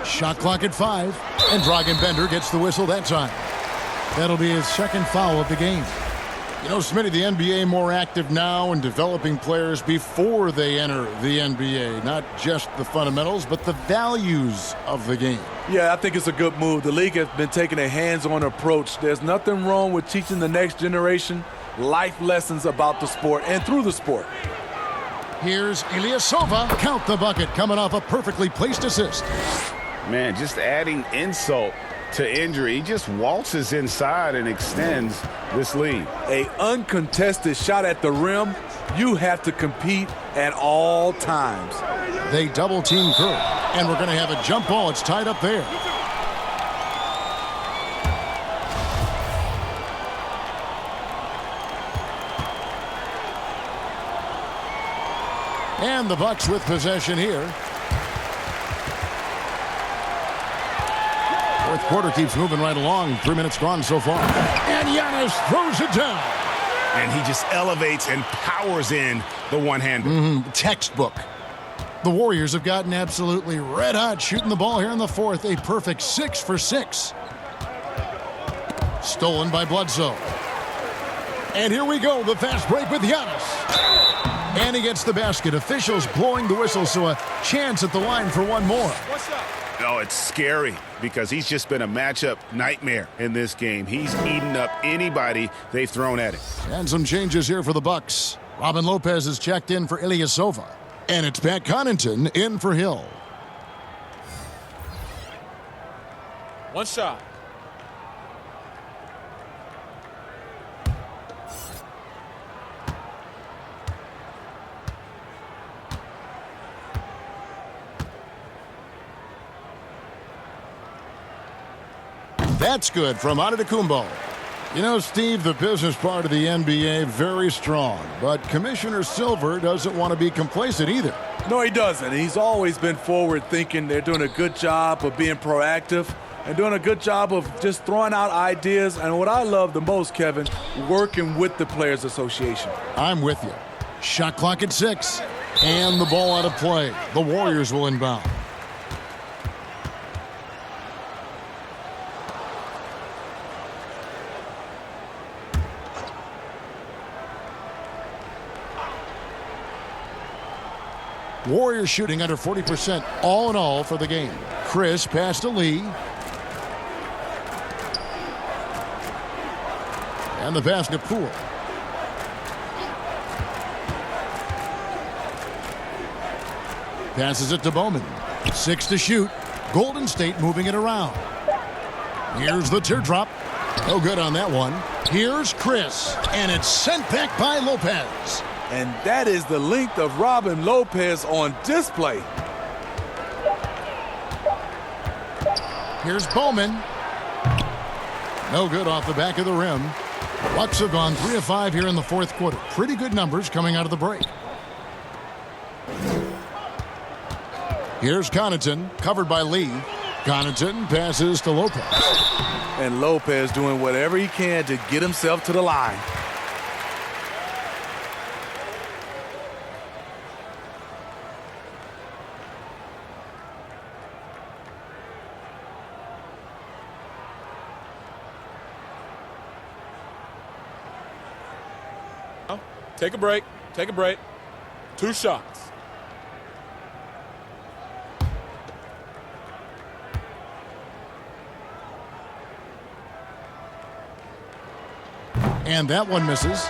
Shot clock at 5, and Dragan Bender gets the whistle that time. That'll be his second foul of the game. You know, Smitty, the NBA more active now in developing players before they enter the NBA. Not just the fundamentals, but the values of the game. Yeah, I think it's a good move. The league has been taking a hands-on approach. There's nothing wrong with teaching the next generation life lessons about the sport and through the sport. Here's Ilyasova. Count the bucket, coming off a perfectly placed assist. Man, just adding insult to injury. He just waltzes inside and extends this lead. A uncontested shot at the rim, you have to compete at all times. They double team Curry, and we're going to have a jump ball. It's tied up there. And the Bucks with possession here. Fourth quarter keeps moving right along. 3 minutes gone so far. And Giannis throws it down. And he just elevates and powers in the one-hander. Textbook. The Warriors have gotten absolutely red hot shooting the ball here in the fourth. A perfect 6 for 6. Stolen by Bledsoe. And here we go. The fast break with Giannis. And he gets the basket. Officials blowing the whistle, so a chance at the line for one more. What's up? Oh, it's scary because he's just been a matchup nightmare in this game. He's eaten up anybody they've thrown at him. And some changes here for the Bucks. Robin Lopez is checked in for Ilyasova. And it's Pat Connaughton in for Hill. One shot. That's good from Antetokounmpo. You know, Steve, the business part of the NBA, very strong. But Commissioner Silver doesn't want to be complacent either. No, he doesn't. He's always been forward-thinking. They're doing a good job of being proactive and doing a good job of just throwing out ideas. And what I love the most, Kevin, working with the Players Association. I'm with you. Shot clock at 6. And the ball out of play. The Warriors will inbound. Warriors shooting under 40% all in all for the game. Chris passed to Lee. And the pass to Poole. Passes it to Bowman. 6 to shoot. Golden State moving it around. Here's the teardrop. No good on that one. Here's Chris, and it's sent back by Lopez. And that is the length of Robin Lopez on display. Here's Bowman. No good off the back of the rim. Bucks have gone 3 of 5 here in the fourth quarter. Pretty good numbers coming out of the break. Here's Connaughton, covered by Lee. Connaughton passes to Lopez. And Lopez doing whatever he can to get himself to the line. Take a break. Take a break. 2 shots. And that one misses.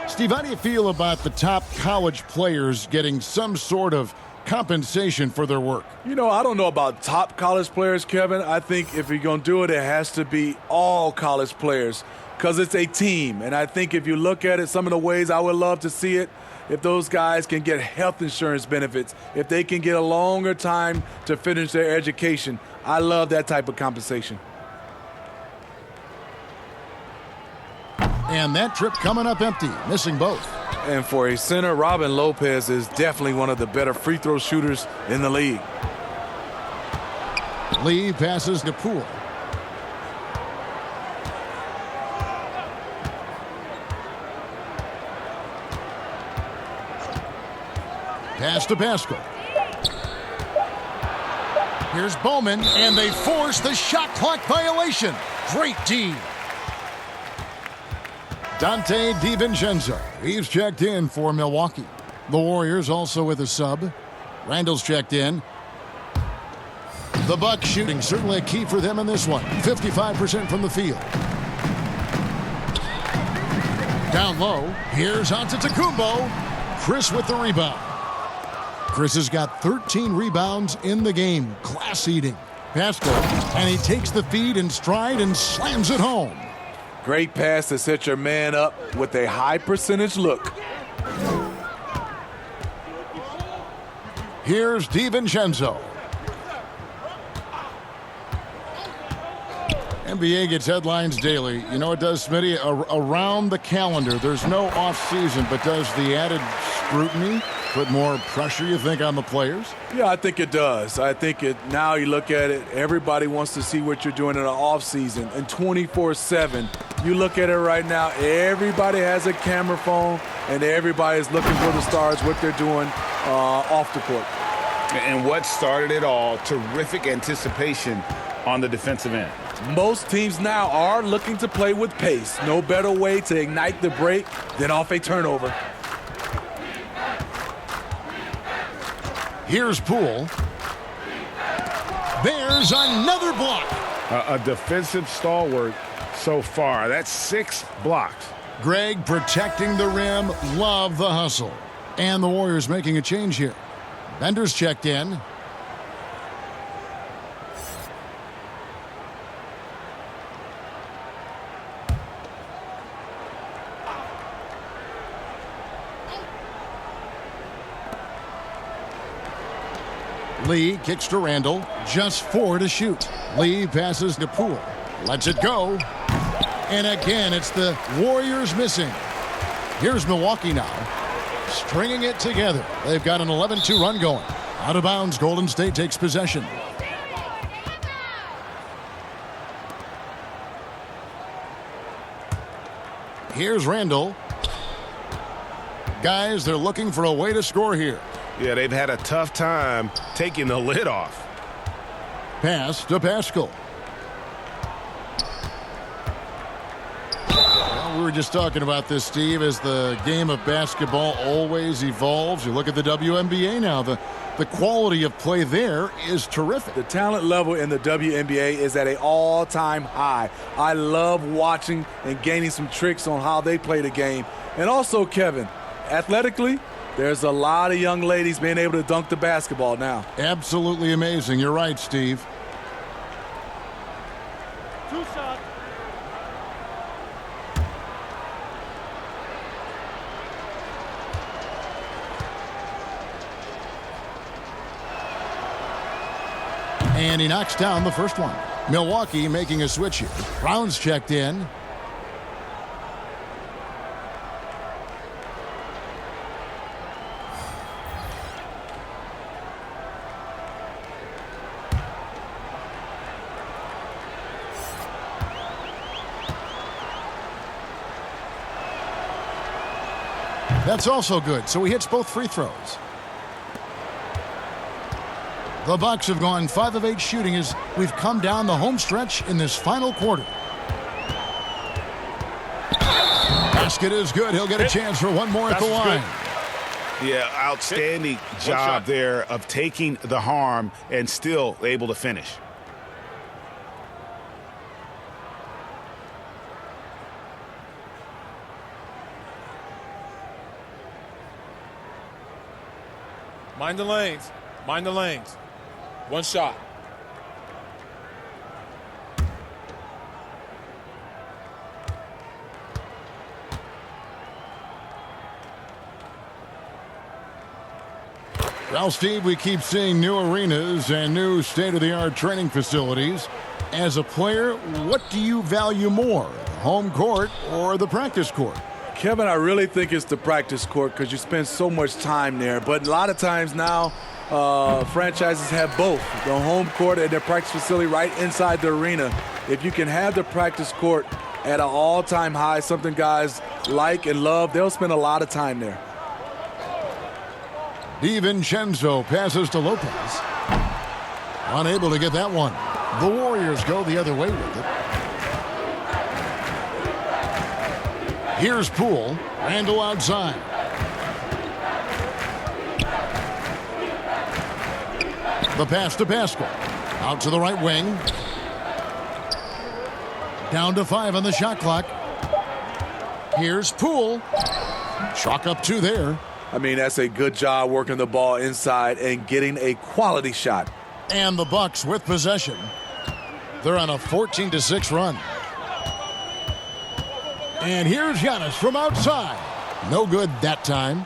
Steve, how do you feel about the top college players getting some sort of compensation for their work? You know, I don't know about top college players, Kevin. I think if you're going to do it, it has to be all college players because it's a team. And I think if you look at it, some of the ways I would love to see it, if those guys can get health insurance benefits, if they can get a longer time to finish their education, I love that type of compensation. And that trip coming up empty, missing both. And for a center, Robin Lopez is definitely one of the better free throw shooters in the league. Lee passes to Poole. Pass to Pascal. Here's Bowman, and they force the shot clock violation. Great D. Dante DiVincenzo. He's checked in for Milwaukee. The Warriors also with a sub. Randall's checked in. The Bucks shooting certainly a key for them in this one. 55% from the field. Down low. Here's Antetokounmpo. Chris with the rebound. Chris has got 13 rebounds in the game. Class eating. Pascal, and he takes the feed in stride and slams it home. Great pass to set your man up with a high percentage look. Here's DiVincenzo. NBA gets headlines daily. You know it does, Smitty, around the calendar. There's no off-season, but does the added scrutiny put more pressure, you think, on the players? Yeah, I think it does. I think now you look at it, everybody wants to see what you're doing in the off-season. And 24/7, you look at it right now, everybody has a camera phone, and everybody's looking for the stars, what they're doing off the court. And what started it all, terrific anticipation on the defensive end. Most teams now are looking to play with pace. No better way to ignite the break than off a turnover. Here's Poole. There's another block. A defensive stalwart so far. That's 6 blocks. Greg protecting the rim. Love the hustle. And the Warriors making a change here. Bender's checked in. Lee kicks to Randall. Just 4 to shoot. Lee passes to Poole. Lets it go. And again, it's the Warriors missing. Here's Milwaukee now. Stringing it together. They've got an 11-2 run going. Out of bounds, Golden State takes possession. Here's Randall. Guys, they're looking for a way to score here. Yeah, they've had a tough time taking the lid off. Pass to Pascal. Well, we were just talking about this, Steve, as the game of basketball always evolves. You look at the WNBA now. The quality of play there is terrific. The talent level in the WNBA is at an all-time high. I love watching and gaining some tricks on how they play the game. And also, Kevin, athletically, there's a lot of young ladies being able to dunk the basketball now. Absolutely amazing. You're right, Steve. 2 shots. And he knocks down the first one. Milwaukee making a switch here. Brown's checked in. That's also good, so he hits both free throws. The Bucks have gone 5 of 8 shooting as we've come down the home stretch in this final quarter. Basket is good. He'll get a chance for one more at the line. Yeah, outstanding job there of taking the harm and still able to finish. Mind the lanes. Mind the lanes. One shot. Well, Steve, we keep seeing new arenas and new state-of-the-art training facilities. As a player, what do you value more, the home court or the practice court? Kevin, I really think it's the practice court because you spend so much time there. But a lot of times now, franchises have both, the home court and their practice facility right inside the arena. If you can have the practice court at an all-time high, something guys like and love, they'll spend a lot of time there. DiVincenzo passes to Lopez. Unable to get that one. The Warriors go the other way with it. Here's Poole. Randall outside. The pass to Pascal. Out to the right wing. Down to 5 on the shot clock. Here's Poole. Chalk up 2 there. I mean, that's a good job working the ball inside and getting a quality shot. And the Bucks with possession. They're on a 14-6 run. And here's Giannis from outside. No good that time.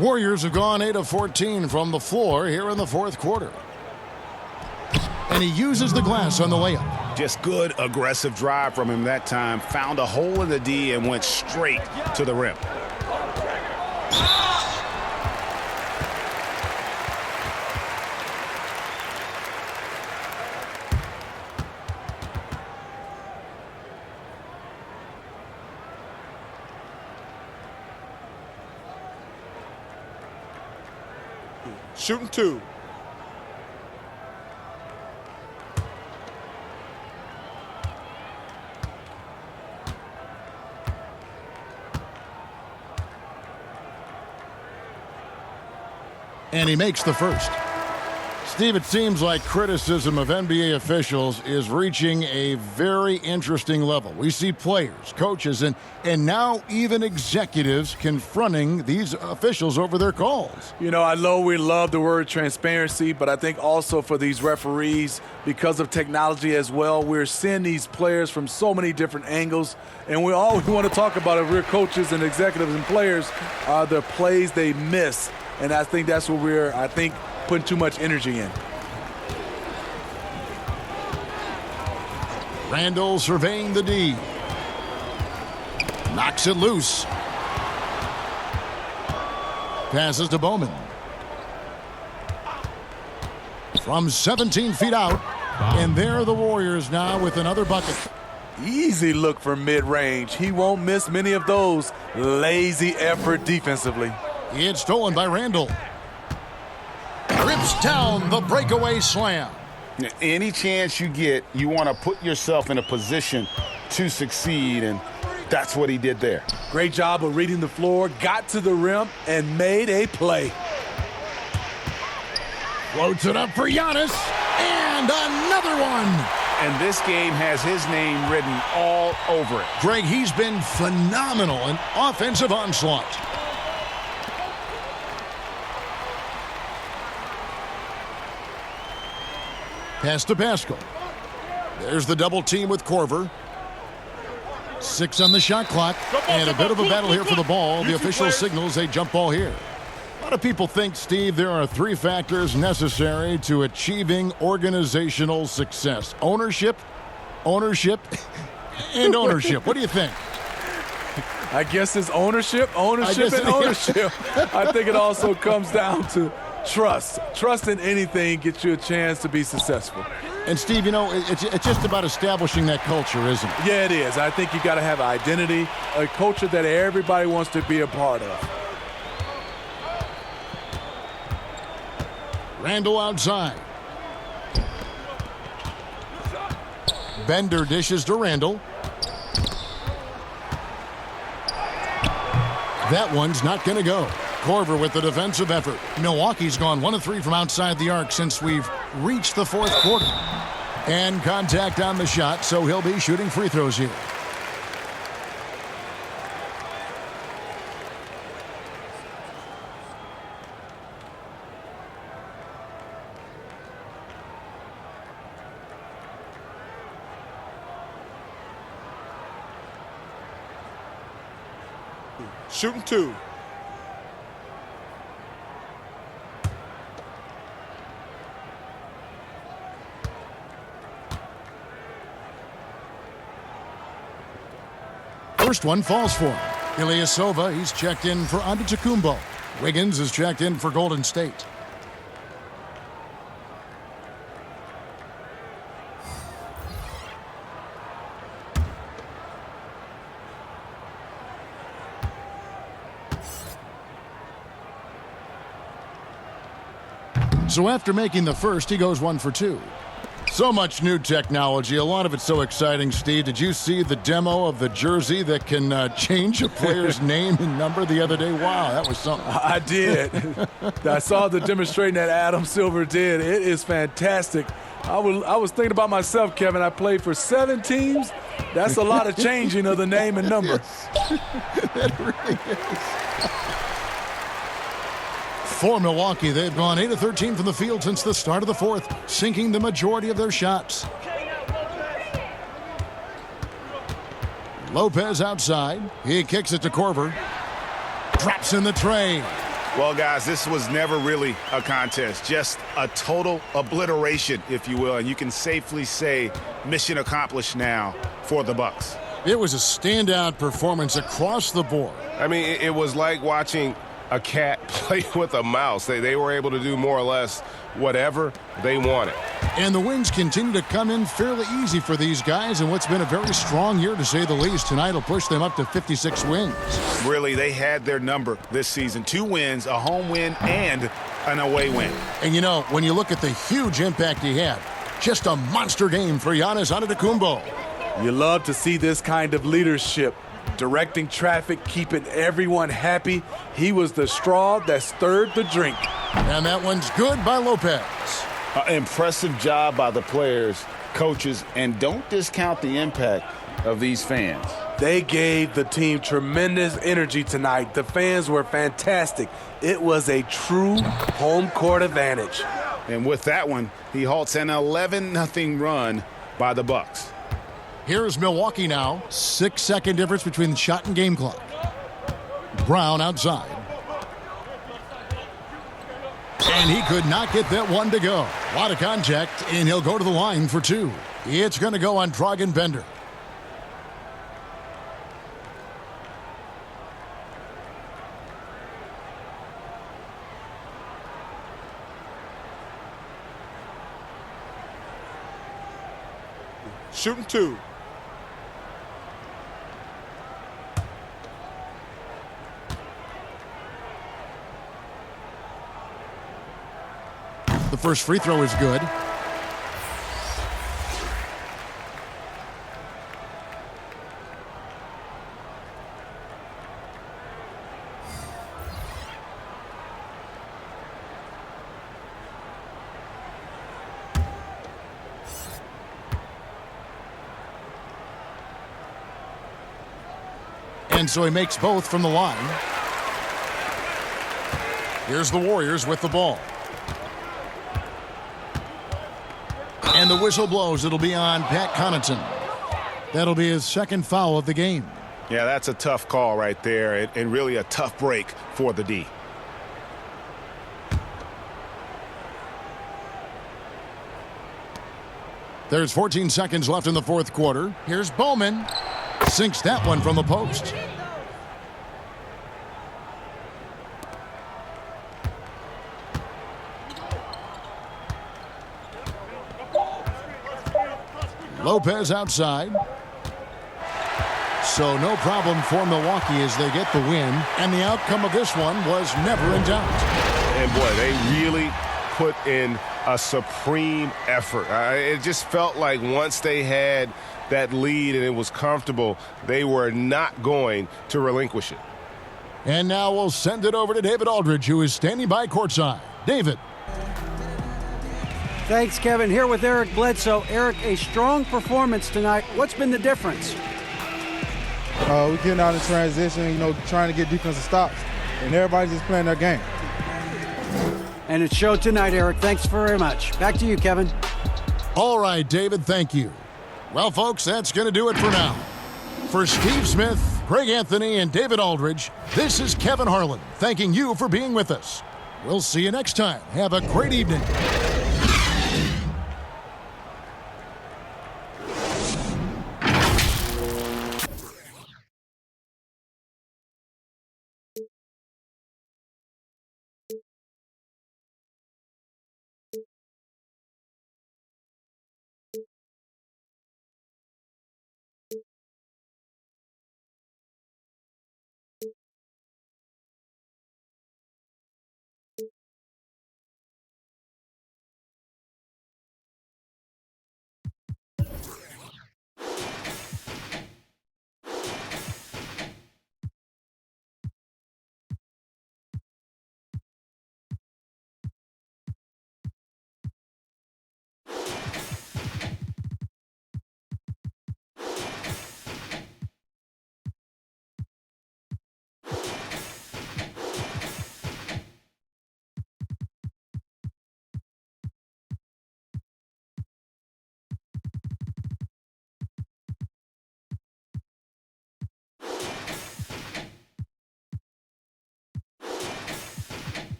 Warriors have gone 8 of 14 from the floor here in the fourth quarter. And he uses the glass on the layup. Just good aggressive drive from him that time. Found a hole in the D and went straight to the rim. Shooting 2. And he makes the first. Steve, it seems like criticism of NBA officials is reaching a very interesting level. We see players, coaches, and now even executives confronting these officials over their calls. You know, I know we love the word transparency, but I think also for these referees, because of technology as well, we're seeing these players from so many different angles. And all we want to talk about if we're coaches and executives and players are the plays they miss. And I think that's what we're, putting too much energy in. Randall surveying the D. Knocks it loose. Passes to Bowman. From 17 feet out. And there are the Warriors now with another bucket. Easy look for mid-range. He won't miss many of those. Lazy effort defensively. It's stolen by Randall. Rips down the breakaway slam. Any chance you get, you want to put yourself in a position to succeed, and that's what he did there. Great job of reading the floor, got to the rim, and made a play. Floats it up for Giannis, and another one. And this game has his name written all over it. Greg, he's been phenomenal in offensive onslaught. Pass to Pascal. There's the double team with Korver. 6 on the shot clock. And a bit of a battle here for the ball. The official signals a jump ball here. A lot of people think, Steve, there are 3 factors necessary to achieving organizational success. Ownership, and ownership. What do you think? I guess it's ownership. I think it also comes down to trust. Trust in anything gets you a chance to be successful. And, Steve, you know, it's just about establishing that culture, isn't it? Yeah, it is. I think you got to have identity, a culture that everybody wants to be a part of. Randall outside. Bender dishes to Randall. That one's not going to go. Corver with the defensive effort. Milwaukee's gone 1 of 3 from outside the arc since we've reached the 4th quarter. And contact on the shot, so he'll be shooting free throws here. Shooting 2. First one falls for him. Ilyasova, he's checked in for Antetokounmpo. Wiggins is checked in for Golden State. So after making the first, he goes 1 for 2. So much new technology. A lot of it's so exciting, Steve. Did you see the demo of the jersey that can change a player's name and number the other day? Wow, that was something. I did. I saw the demonstration that Adam Silver did. It is fantastic. I was thinking about myself, Kevin. I played for 7 teams. That's a lot of changing of the name and number. That really is. For Milwaukee, they've gone 8 of 13 from the field since the start of the 4th, sinking the majority of their shots. Lopez outside. He kicks it to Corver. Drops in the tray. Well, guys, this was never really a contest, just a total obliteration, if you will, and you can safely say mission accomplished now for the Bucks. It was a standout performance across the board. I mean, it was like watching a cat play with a mouse. They were able to do more or less whatever they wanted. And the wins continue to come in fairly easy for these guys in what's been a very strong year, to say the least. Tonight will push them up to 56 wins. Really, they had their number this season. 2 wins, a home win, and an away win. And, you know, when you look at the huge impact he had, just a monster game for Giannis Antetokounmpo. You love to see this kind of leadership. Directing traffic, keeping everyone happy. He was the straw that stirred the drink. And that one's good by Lopez. Impressive job by the players, coaches, and don't discount the impact of these fans. They gave the team tremendous energy tonight. The fans were fantastic. It was a true home court advantage. And with that one, he halts an 11-0 run by the Bucks. Here's Milwaukee now. 6-second difference between the shot and game clock. Brown outside. And he could not get that one to go. A lot of contact, and he'll go to the line for 2. It's going to go on Dragan Bender. Shooting 2. The first free throw is good. And so he makes both from the line. Here's the Warriors with the ball. And the whistle blows. It'll be on Pat Connaughton. That'll be his 2nd foul of the game. Yeah, that's a tough call right there, and really a tough break for the D. There's 14 seconds left in the fourth quarter. Here's Bowman. Sinks that one from the post. Lopez outside. So no problem for Milwaukee as they get the win. And the outcome of this one was never in doubt. And boy, they really put in a supreme effort. It just felt like once they had that lead and it was comfortable, they were not going to relinquish it. And now we'll send it over to David Aldridge, who is standing by courtside. David. Thanks, Kevin. Here with Eric Bledsoe. Eric, a strong performance tonight. What's been the difference? We're getting out in transition, trying to get defensive stops, and everybody's just playing their game. And it showed tonight, Eric. Thanks very much. Back to you, Kevin. All right, David, thank you. Well, folks, that's going to do it for now. For Steve Smith, Greg Anthony, and David Aldridge, this is Kevin Harlan thanking you for being with us. We'll see you next time. Have a great evening.